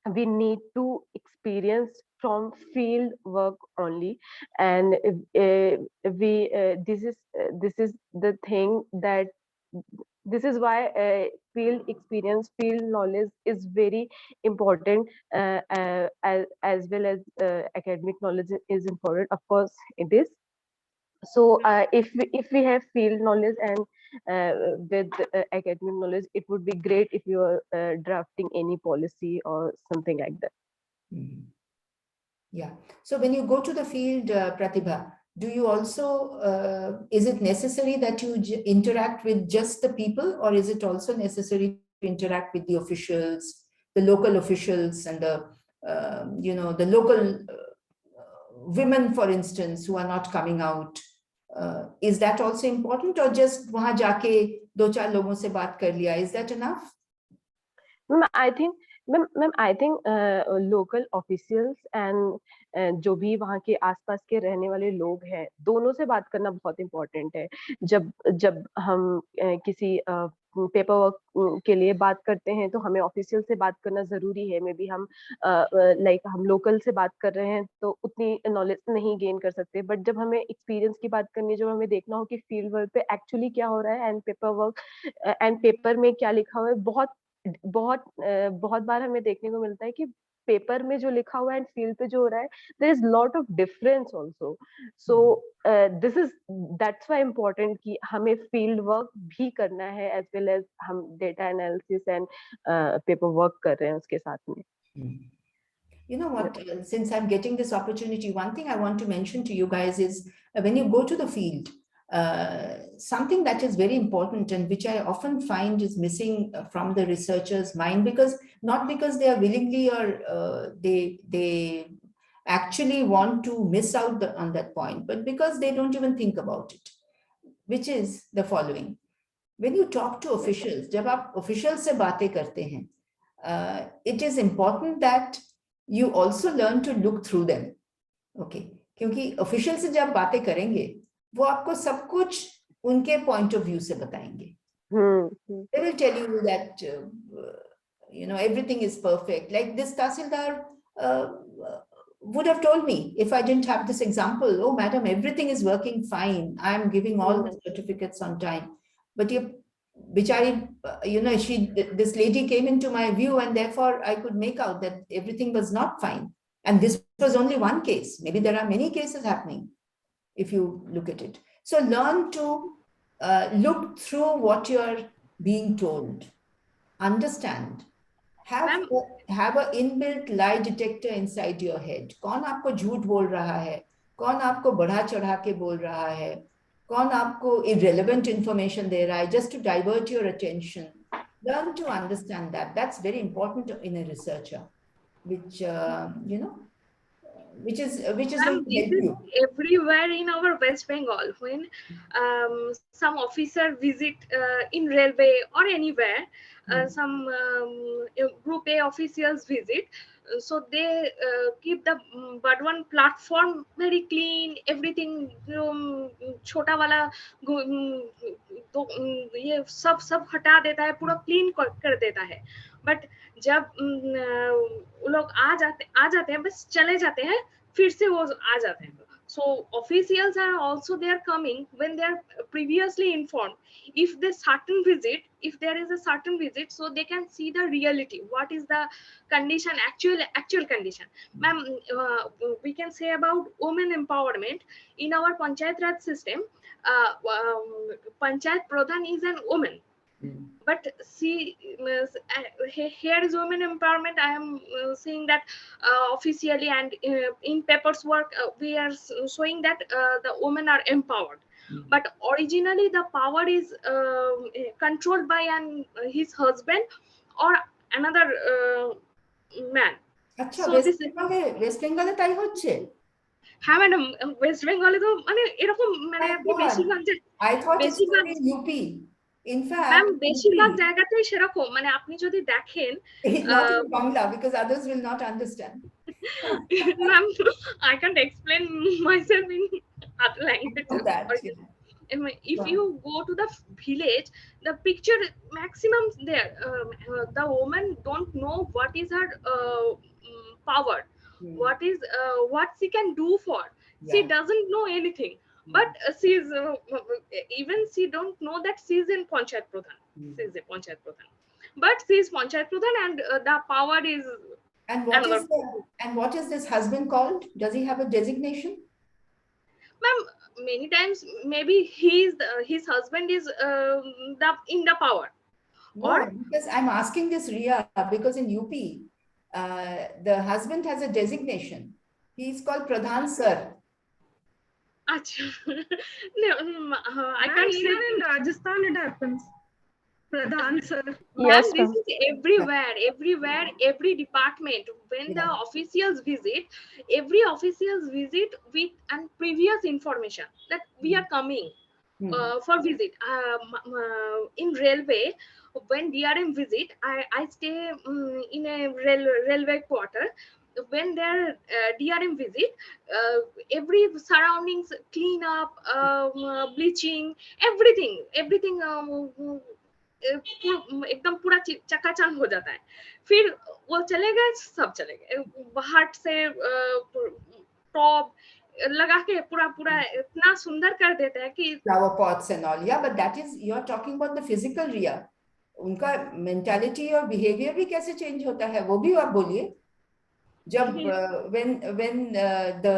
need to experience from field work only. And we this is the thing that this is why field experience, field knowledge is very important, as well as academic knowledge is important. Of course it is. So if we have field knowledge and with academic knowledge, it would be great if you are drafting any policy or something like that. Mhm. Yeah. So when you go to the field, Pratibha, do you also, is it necessary that you interact with just the people, or is it also necessary to interact with the officials, the local officials, and the, the local women, for instance, who are not coming out? Is that also important, or just वहाँ जाके दो चार लोगों से बात कर लिया? Is that enough? Ma'am, I think local officials and जो भी वहाँ के आसपास के रहने वाले लोग हैं, दोनों से बात करना बहुत इम्पोर्टेंट है. जब जब हम किसी पेपर वर्क के लिए बात करते हैं, तो हमें ऑफिशियल से बात करना जरूरी है. मे बी हम लाइक हम लोकल से बात कर रहे हैं तो उतनी नॉलेज नहीं गेन कर सकते, बट जब हमें एक्सपीरियंस की बात करनी है, जब हमें देखना हो कि फील्ड वर्क पे एक्चुअली क्या हो रहा है and paper work and paper में क्या लिखा हुआ है, बहुत बार हमें देखने को मिलता है कि पेपर में जो लिखा हुआ है एंड फील्ड पे जो हो रहा है, there is lot of difference also. So this is that's why important कि हमें फील्ड वर्क भी करना है, एज वेल एज हम data analysis and paper work कर रहे हैं उसके साथ में. You know what, since I'm getting this opportunity, one thing I want to mention to you guys is when you go to the field, something that is very important and which I often find is missing from the researchers' mind, because not because they are willingly or they actually want to miss out on that point, but because they don't even think about it, which is the following. When you talk to officials, जब आप officials से बातें करते हैं, it is important that you also learn to look through them. Okay, क्योंकि official से जब बातें करेंगे, वो आपको सब कुछ उनके point of view से बताएंगे. They will tell you that everything is perfect. Like this Tahsildar would have told me if I didn't have this example. Oh, madam, everything is working fine. I am giving all the certificates on time. But you, bichari, this lady came into my view, and therefore I could make out that everything was not fine. And this was only one case. Maybe there are many cases happening if you look at it. So learn to look through what you're being told. Understand. Have an inbuilt lie detector inside your head. कौन आपको झूठ बोल रहा है? कौन आपको बढ़ा चढ़ा के बोल रहा है? कौन आपको irrelevant information दे रहा है just to divert your attention? Learn to understand that. That's very important in a researcher, which which is going to help you. Everywhere in our West Bengal, when some officer visit in railway or anywhere, some group A officials visit, so they keep the Burdwan platform very clean, everything छोटा वाला तो ये सब हटा देता है, पूरा clean कर देता है. बट जब वो लोग आ जाते हैं, बस चले जाते हैं, फिर से वो आ जाते हैं. So officials are also there coming when they are previously informed. If there is a certain visit, so they can see the reality. What is the condition, actual condition? Ma'am, we can say about women empowerment in our Panchayat Raj system. Panchayat Pradhan is an woman. But see, here is women empowerment. I am saying that officially, and in papers work we are showing that the women are empowered, but originally the power is controlled by his husband or another man. আচ্ছা, So West this is, বেঙ্গলে তাই হচ্ছে? হ্যাঁ madam, West বেঙ্গলে তো মানে এরকম, মানে My আপনি God, বেশিরভাগ I thought it's বেশিরভাগ only in UP. In ma'am fact, বেশিরভাগ UP জায়গাতেই সেরকম, মানে আপনি যদি দেখেন not in Bangla because others will not understand. ma'am, I can't explain myself in other languages. Know that, If yeah. you go to the village, the picture maximum there, the woman don't know what is her power, what she can do for. She Yeah. doesn't know anything, but she's even she don't know that she's in Panchayat Pradhan. She's a Panchayat Pradhan, but she's Panchayat Pradhan, and the power is And what is another. what is this husband called? Does he have a designation? Ma'am, many times maybe his husband is in the power. No, Or because I'm asking this, Ria, because in UP, the husband has a designation. He's called Pradhan Sir. Acha. No, I can't say. Even in Rajasthan it happens. Pradhan sir. Ma'am, Yes, this ma'am. is everywhere, every department. When the officials visit, every officials visit with and previous information that we are coming for visit. In railway, when DRM visit, I stay in a railway quarter. When their DRM visit, every surroundings clean up, bleaching, everything एकदम पूरा चकाचौंध हो जाता है. फिर वो चले गए, सब चले गए, बाहर से टॉप लगा के पूरा इतना सुंदर कर देते हैं कि Flower pots and all. Yeah, but that is, you're talking about the physical, Ria. उनका mentality और behavior भी कैसे change होता है, वो भी आप बोलिए. जब when the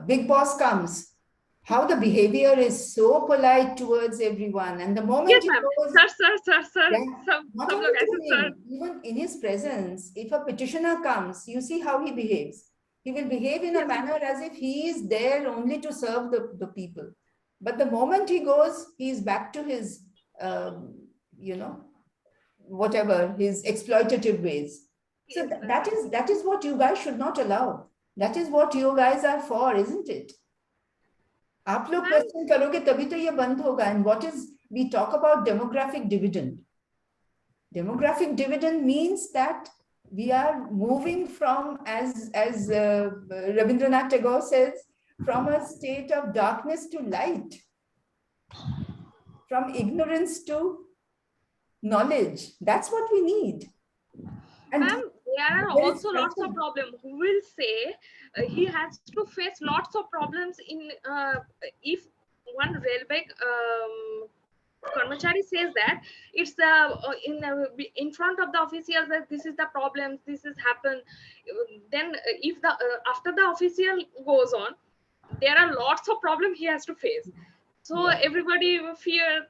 big boss comes, how the behavior is so polite towards everyone, and the moment yes, he ma'am. goes, Sir, yeah, not सब only लोग to ऐसे sir. him, even in his presence, if a petitioner comes, you see how he behaves. He will behave in a manner as if he is there only to serve the people. But the moment he goes, he is back to his, whatever, his exploitative ways. So Yes, that is what you guys should not allow. That is what you guys are for, isn't it? आप लोग question करोगे तभी तो ये बंद होगा. And what is, we talk about demographic dividend. Demographic dividend means that we are moving from, as Rabindranath Tagore says, from a state of darkness to light, from ignorance to knowledge. That's what we need. And ma'am, there are there is also lots of problems. Who will say he has to face lots of problems in if one railway Karmachari says that it's in front of the officials that this is the problem, this is happened. Then if the after the official goes on, there are lots of problems he has to face. So everybody fear.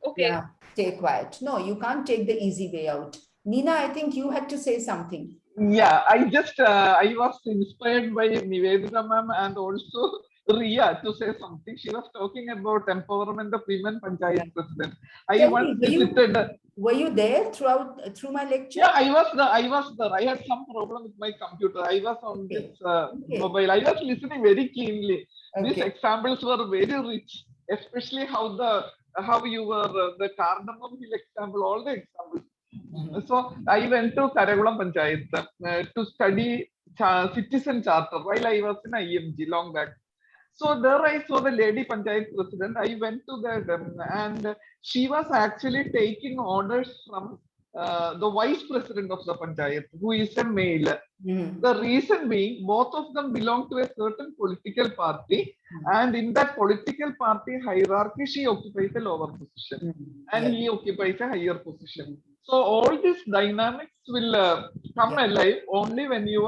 Okay. Yeah, stay quiet. No, you can't take the easy way out. Nina, I think you had to say something. Yeah, I was inspired by Nivedita ma'am and also Ria to say something. She was talking about empowerment of women Panchayat president. Were you there through my lecture? Yeah, I was there. I had some problem with my computer. I was on this mobile. I was listening very keenly. These examples were very rich, especially how you were the Cardamom Hill example, all the examples. So I went to Karakulam Panchayat to study citizen charter while I was in IMG long back. So there I saw the lady Panchayat president. I went to that and she was actually taking orders from the vice president of the Panchayat, who is a male. The reason being, both of them belong to a certain political party, and in that political party hierarchy, she occupies a lower position, and he occupies a higher position. So all these dynamics will come alive only when you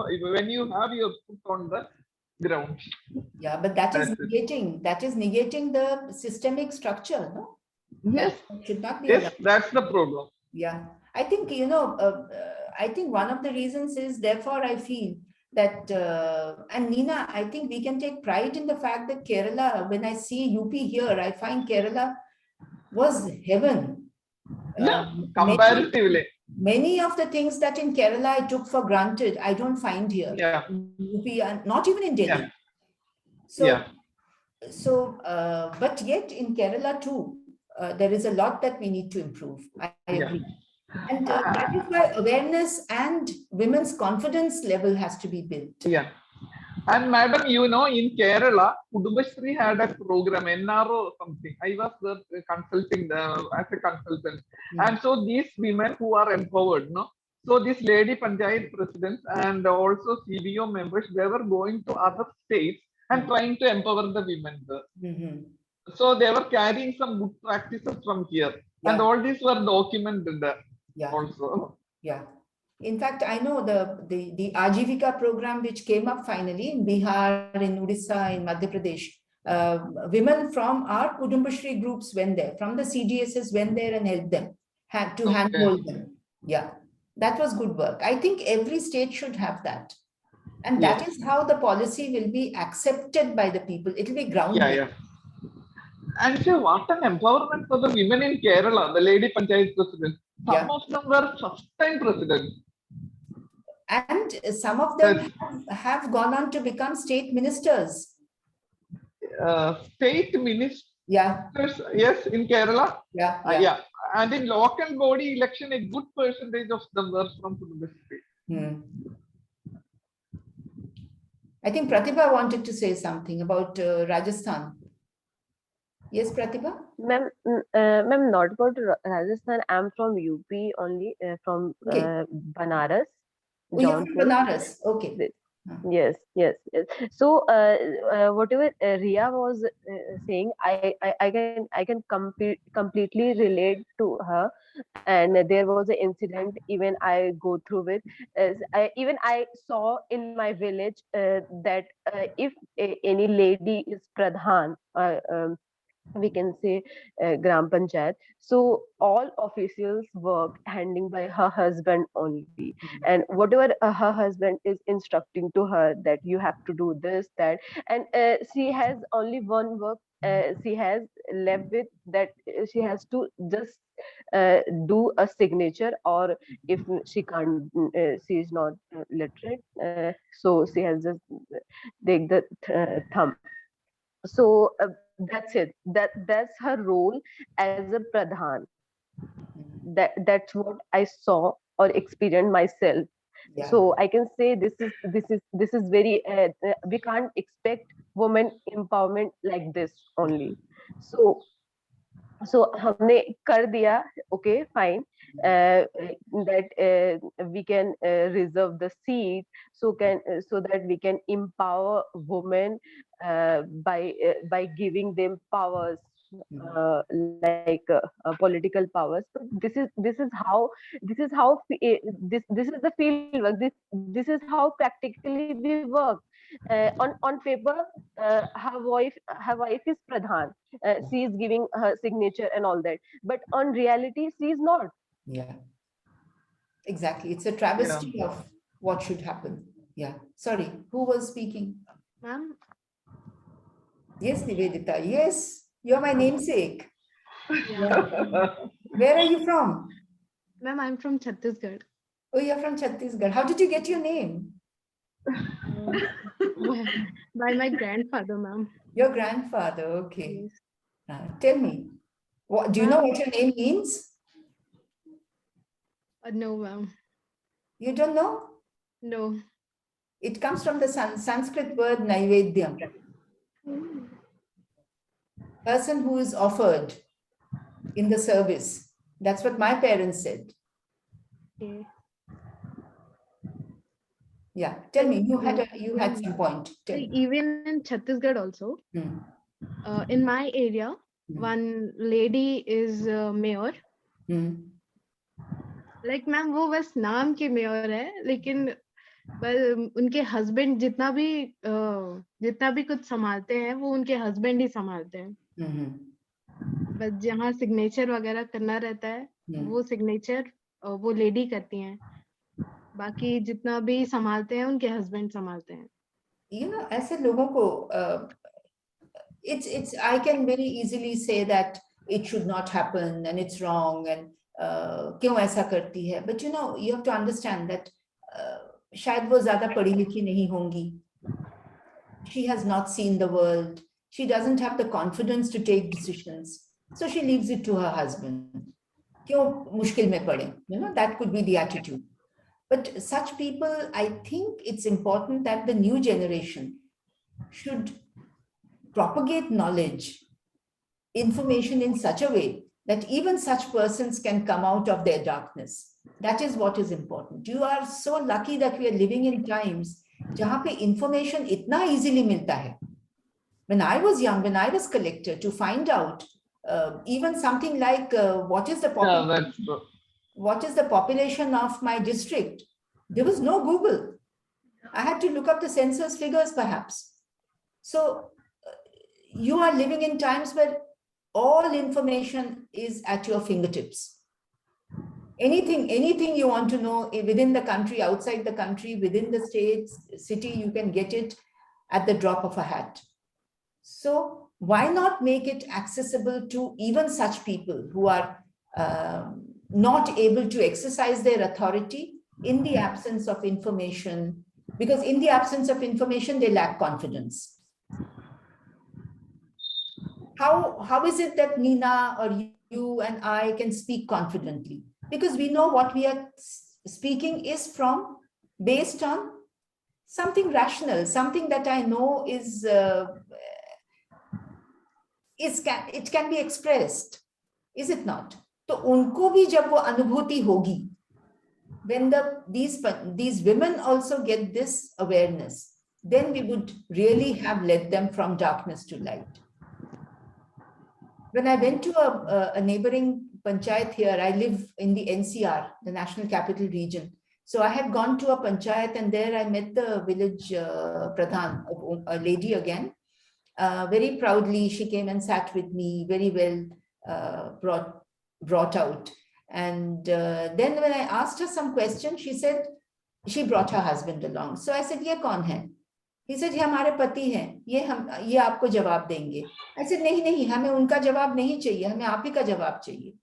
have your foot on the ground. Yeah, but that is negating the systemic structure, no? Yes, That should not be yes, allowed. that's the problem. Yeah, I think, I think one of the reasons is, therefore, I feel that, and Nina, I think we can take pride in the fact that Kerala, when I see UP here, I find Kerala was heaven. Yeah, Many, comparatively. many of the things that in Kerala I took for granted, I don't find here. Yeah, UP, and not even in Delhi. yeah, So, yeah. but yet in Kerala too, there is a lot that we need to improve. I agree. And that is why awareness and women's confidence level has to be built. Yeah. And madam, you know, in Kerala, Kudumbashree had a program, NRO something. I was there consulting as a consultant. And so these women who are empowered, no? So this lady Panchayat presidents and also CBO members, they were going to other states and trying to empower the women there. So they were carrying some good practices from here. And all these were documented also. Yeah. In fact, I know the Ajivika program which came up finally in Bihar, in Odisha, in Madhya Pradesh. Women from our Kudumbashree groups went there, from the CGSs went there and helped them, had to handhold them. Yeah, that was good work. I think every state should have that. And that is how the policy will be accepted by the people. It will be grounded. Yeah, yeah. And so what an empowerment for the women in Kerala, the lady Panchayat president. Some of them were first-time presidents. And some of them have gone on to become state ministers. State ministers, yes, in Kerala. Yeah. And in local body election, a good percentage of them were from Kudumbashree. I think Pratibha wanted to say something about Rajasthan. Yes, Pratibha? Ma'am, not about Rajasthan. I'm from UP only, from Banaras. Oh, you're from Banaras. Okay. Yes. So whatever Ria was saying, I can completely relate to her. And there was an incident even I go through with. Even I saw in my village that if any lady is pradhan, we can say Gram Panchayat. So all officials work handling by her husband only. And whatever her husband is instructing to her that you have to do this, that, and she has only one work she has left with, that she has to just do a signature, or if she can't, she is not literate, so she has just take the thumb. So that's it. That's her role as a pradhan. That's what I saw or experienced myself. So I can say this is very we can't expect women empowerment like this only. So हमने कर दिया, okay, fine, that we can reserve the seat, so that we can empower women by giving them powers, like political powers. So this is how this is the field work. This is how practically we work. On paper, her wife is pradhan. She is giving her signature and all that, but on reality she is not. Yeah, exactly. It's a travesty of what should happen. Yeah. Sorry, who was speaking? Ma'am? Yes, Nivedita. Yes, you're my namesake. Yeah. Where are you from? Ma'am, I'm from Chhattisgarh. Oh, you're from Chhattisgarh. How did you get your name? By my grandfather, ma'am. Your grandfather, okay. Tell me, what do you know what your name means? No, ma'am. You don't know? No. It comes from the Sanskrit word Naivedyam. Person who is offered in the service. That's what my parents said. Okay. Yeah, tell me, you had some point. Even in Chhattisgarh also, in my area, one lady is mayor. Like ma'am, वो बस नाम की mayor है, लेकिन उनके husband जितना भी कुछ संभालते हैं, वो उनके हस्बैंड ही संभालते हैं. बस जहाँ सिग्नेचर वगैरह करना रहता है वो सिग्नेचर वो लेडी करती हैं, बाकी जितना भी संभालते हैं उनके हस्बैंड संभालते हैं। You know, ऐसे लोगों को it's I can very easily say that it should not happen and it's wrong and क्यों ऐसा करती है, but you know you have to understand that शायद वो ज्यादा पढ़ी लिखी नहीं होंगी, she has not seen the world, she doesn't have the confidence to take decisions, so she leaves it to her husband. क्यों मुश्किल में पड़े, you know, that could be the attitude. But such people, I think it's important that the new generation should propagate knowledge, information in such a way that even such persons can come out of their darkness. That is what is important. You are so lucky that we are living in times जहाँ पे information इतना easily मिलता है. When I was young, when I was collector, to find out even something like what is the population, what is the population of my district, there was no Google. I had to look up the census figures perhaps. So you are living in times where all information is at your fingertips. Anything you want to know within the country, outside the country, within the states, city, you can get it at the drop of a hat. So why not make it accessible to even such people who are not able to exercise their authority in the absence of information, because in the absence of information, they lack confidence. How is it that Nina or you and I can speak confidently? Because we know what we are speaking is based on something rational, something that I know it can be expressed, is it not? तो उनको भी जब वो अनुभूति होगी, when these women also get this awareness, then we would really have led them from darkness to light. When I went to a neighboring panchayat here, I live in the NCR, the National Capital Region. So I had gone to a panchayat and there I met the village pradhan, a lady again. Very proudly, she came and sat with me, very well brought out. And then when I asked her some questions, she said, she brought her husband along. So I said, "Ye kaun hai?" He said, "ये हमारे पति हैं, ये आपको जवाब देंगे." I said, नहीं, हमें उनका जवाब नहीं चाहिए, हमें आप ही का जवाब चाहिए.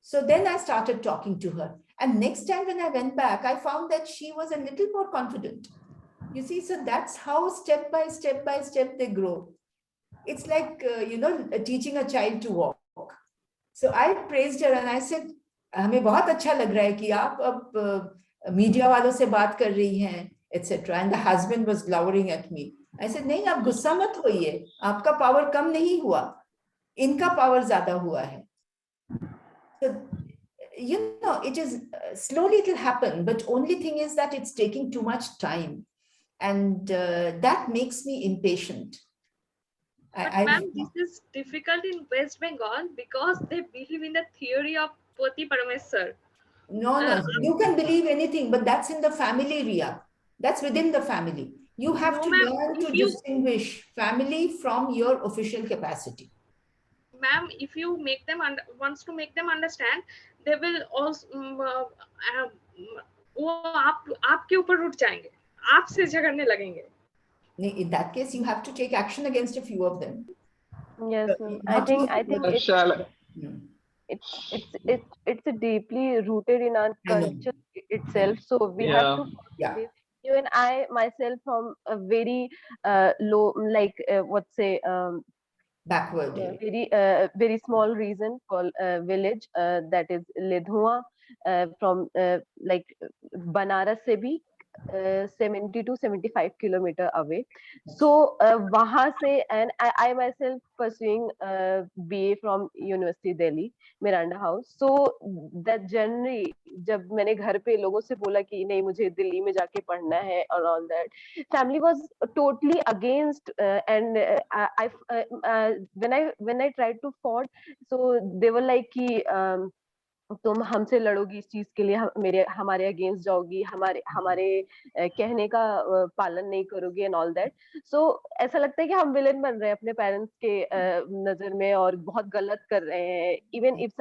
So then I started talking to her. And next time when I went back, I found that she was a little more confident. You see, so that's how step by step they grow. It's like, teaching a child to walk. So I praised her and I said, हमें बहुत अच्छा लग रहा है कि आप अब media वालों से बात कर रही हैं, etc. And the husband was glowering at me. I said, नहीं, आप गुस्सा मत होइए, आपका पावर कम नहीं हुआ, इनका पावर ज्यादा हुआ है. So, it is slowly it will happen, but only thing is that it's taking too much time, and that makes me impatient. But ma'am, this is difficult in West Bengal because they believe in the theory of Pati Parameswar. No, you can believe anything, but that's in the family, Ria. That's within the family. You have to learn to distinguish family from your official capacity. Ma'am, if you make them wants to make them understand, they will also वो आपके ऊपर उठ जाएंगे, आपसे झगड़ने लगेंगे. In that case, you have to take action against a few of them. Yes, I think it's deeply rooted in our culture itself. So we have to. Even I myself from a very low, like backward, very small region called village that is Ledhua, from like Banaras se bhi 70 to 75 kilometer away. So wahan se, and I myself pursuing BA from University Delhi, Miranda House. So that journey, जब मैंने घर पे लोगों से बोला कि नहीं मुझे दिल्ली में जाके पढ़ना है और all that, family was totally against, and when I tried to fought, so they were like कि तुम हमसे लड़ोगी इस चीज के लिए, हमारे अगेंस्ट जाओगी, हमारे कहने का पालन नहीं करोगी एंड ऑल दैट. सो ऐसा लगता है कि हम विलेन बन रहे हैं अपने पेरेंट्स के नजर में और बहुत गलत कर रहे हैं. Even if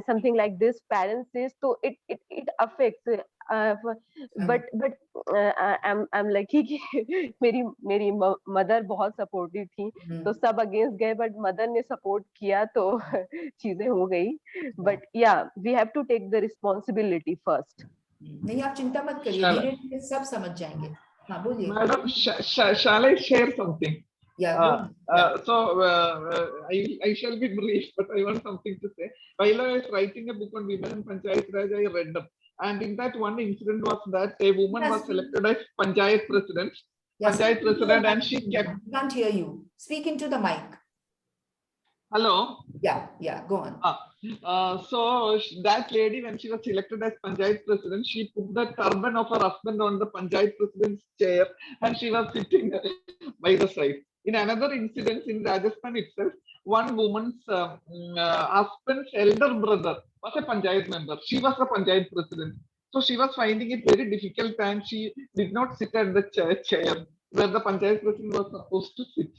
something like this parents is, तो it affects. But I am lucky कि मेरी मदर बहुत सपोर्टिव थी, तो सब अगेंस्ट गए बट मदर ने सपोर्ट किया तो चीजें हो गई. But yeah we have to take the responsibility first. नहीं, आप चिंता मत करिए, धीरे धीरे सब समझ जाएंगे. हाँ बोलिए. Madam, shall I share something? Yeah. I shall be brief, but I want something to say. While I was writing a book on women in Panchayat Raj, I read them. And in that one incident was that a woman was selected as Panchayat president. Yes. Panchayat president, and she kept. I can't hear you. Speak into the mic. Hello. Yeah, go on. So that lady, when she was selected as Panchayat president, she put the turban of her husband on the Panchayat president's chair, and she was sitting by the side. In another incident in Rajasthan itself, one woman's husband's elder brother was a Panchayat member. She was the Panchayat president. So she was finding it very difficult, and she did not sit at the chair where the Panchayat president was supposed to sit.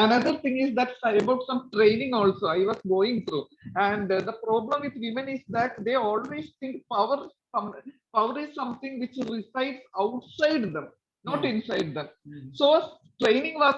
Another thing is that about some training also I was going through, and the problem with women is that they always think power is something which resides outside them, not inside them. So training was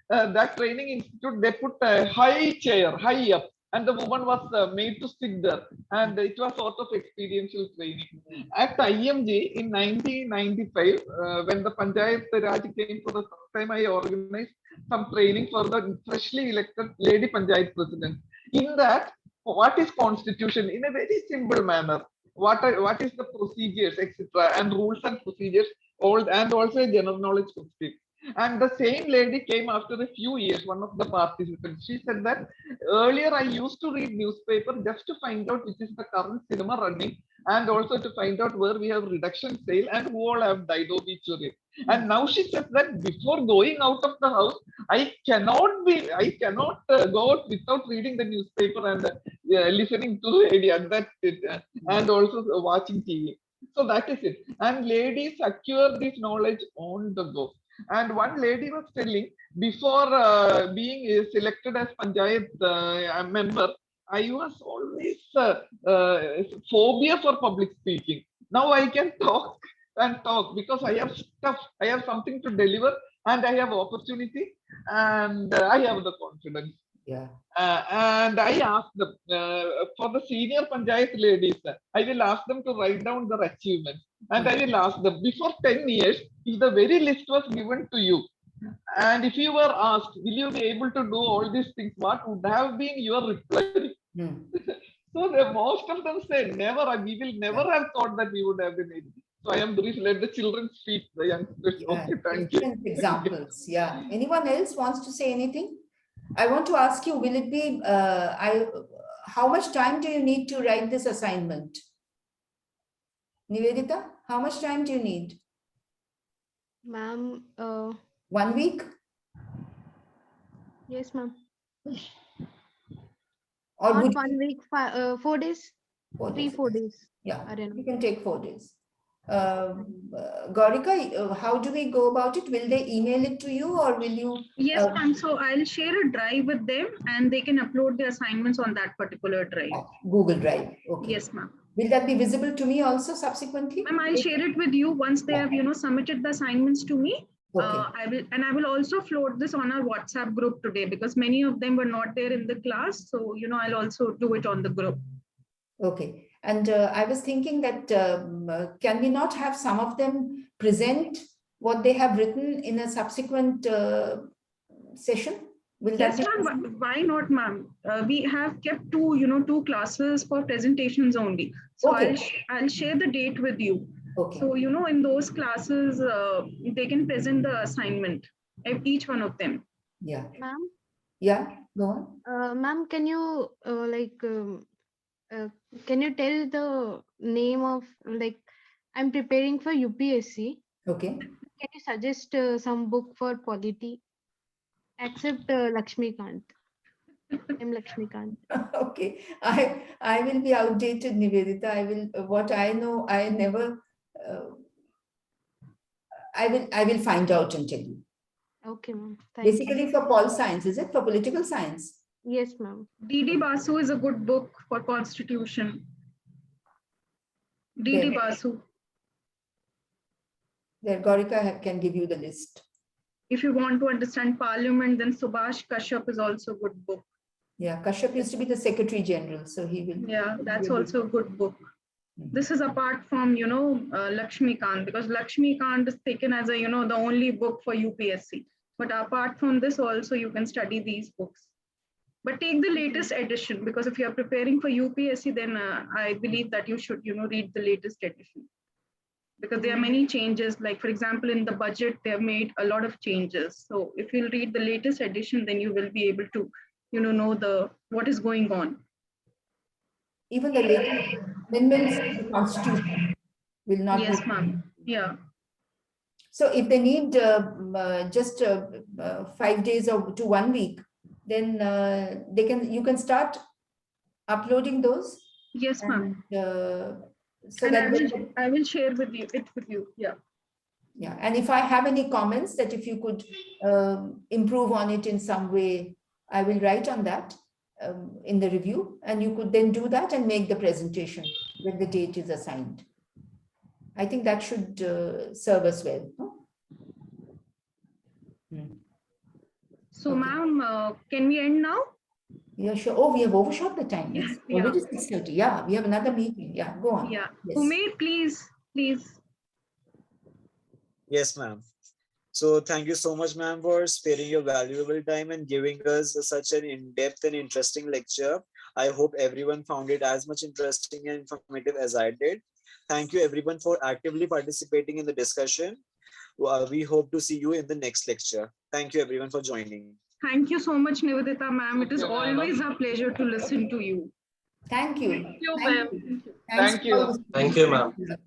that training institute, they put a high chair high up, and the woman was made to sit there, and it was sort of experiential training. At IMG in 1995, when the Panchayat Raj came for the first time, I organized some training for the freshly elected lady Panchayat president. In that, what is constitution in a very simple manner? What is the procedures, etc., and rules and procedures, and also a general knowledge question. And the same lady came after a few years, one of the participants. She said that earlier I used to read newspaper just to find out which is the current cinema running, and also to find out where we have reduction sale and who all have died obituary. And now she says that before going out of the house, I cannot go out without reading the newspaper and listening to radio, and that's it, and also watching TV. So that is it. And ladies acquire this knowledge on the go. And one lady was telling, before being selected as Panchayat member, I was always phobia for public speaking. Now I can talk because I have stuff, I have something to deliver, and I have opportunity, and I have the confidence. Yeah. And I asked them, for the senior Panchayat ladies, I will ask them to write down their achievements. And I will ask them, before 10 years, if the very list was given to you, and if you were asked, will you be able to do all these things, what would have been your reply? So most of them said, never, we will never have thought that we would have been able. So I am brief, let the children speak, the youngsters. Yeah, okay, thank you. Examples, yeah. Anyone else wants to say anything? I want to ask you, will it be, how much time do you need to write this assignment? Nivedita, how much time do you need? Ma'am, 1 week? Yes, ma'am. Or not would 1 week, 4 days? 4 days. Yeah, I don't know. you can take 4 days. Gaurika, how do we go about it? Will they email it to you, or will you? Yes, ma'am. So I'll share a drive with them, and they can upload the assignments on that particular drive. Google Drive. Okay. Yes, ma'am. Will that be visible to me also subsequently? Ma'am, I'll share it with you once they have, submitted the assignments to me. Okay. I will also float this on our WhatsApp group today, because many of them were not there in the class. So, I'll also do it on the group. Okay. And I was thinking that can we not have some of them present what they have written in a subsequent session? Will Yes, that be ma'am. Why not, ma'am? We have kept two classes for presentations only. So okay. I'll share the date with you. Okay. So, in those classes, they can present the assignment, each one of them. Yeah. Ma'am? Yeah, go on. Ma'am, can you can you tell the name of, I'm preparing for UPSC. Okay. Can you suggest some book for polity? Except Lakshmikant. I'm Lakshmikant. Okay, I will be outdated, Nivedita. I will, what I know, I never, I will find out and tell you. Okay, ma'am. Thank you. Basically for pol science, is it? For political science? Yes, ma'am. D.D. Basu is a good book for constitution. D.D. There. Basu. There, Gaurika can give you the list. If you want to understand parliament, then Subhash Kashyap is also a good book. Yeah, Kashyap used to be the Secretary General, so he will. Yeah, that's also a good book. This is apart from, Lakshmikant, because Lakshmikant is taken as a, the only book for UPSC. But apart from this also, you can study these books. But take the latest edition, because if you are preparing for UPSC, then I believe that you should, read the latest edition. Because there are many changes, like for example, in the budget, they have made a lot of changes. So if you'll read the latest edition, then you will be able to, know what is going on. Even the latest amendments to the Constitution will not. Yes, ma'am. Yeah. So if they need just 5 days or to 1 week, then you can start uploading those. Yes, ma'am. So and that I will share with you. Yeah. Yeah, and if I have any comments that if you could improve on it in some way, I will write on that in the review, and you could then do that and make the presentation when the date is assigned. I think that should serve us well. No? So, Okay. ma'am, can we end now? Yeah, sure. Oh, we have overshot the time. Yeah, It's already 6:30. Yeah, we have another meeting. Yeah, go on. Yeah. Yes. Umair, please. Yes, ma'am. So thank you so much, ma'am, for sparing your valuable time and giving us such an in-depth and interesting lecture. I hope everyone found it as much interesting and informative as I did. Thank you everyone for actively participating in the discussion. We hope to see you in the next lecture. Thank you everyone for joining. Thank you so much, Nivedita, ma'am. It is always a pleasure to listen to you. Thank you. Thank you, ma'am. Thanks Thank you. for all the Thank you, ma'am. support.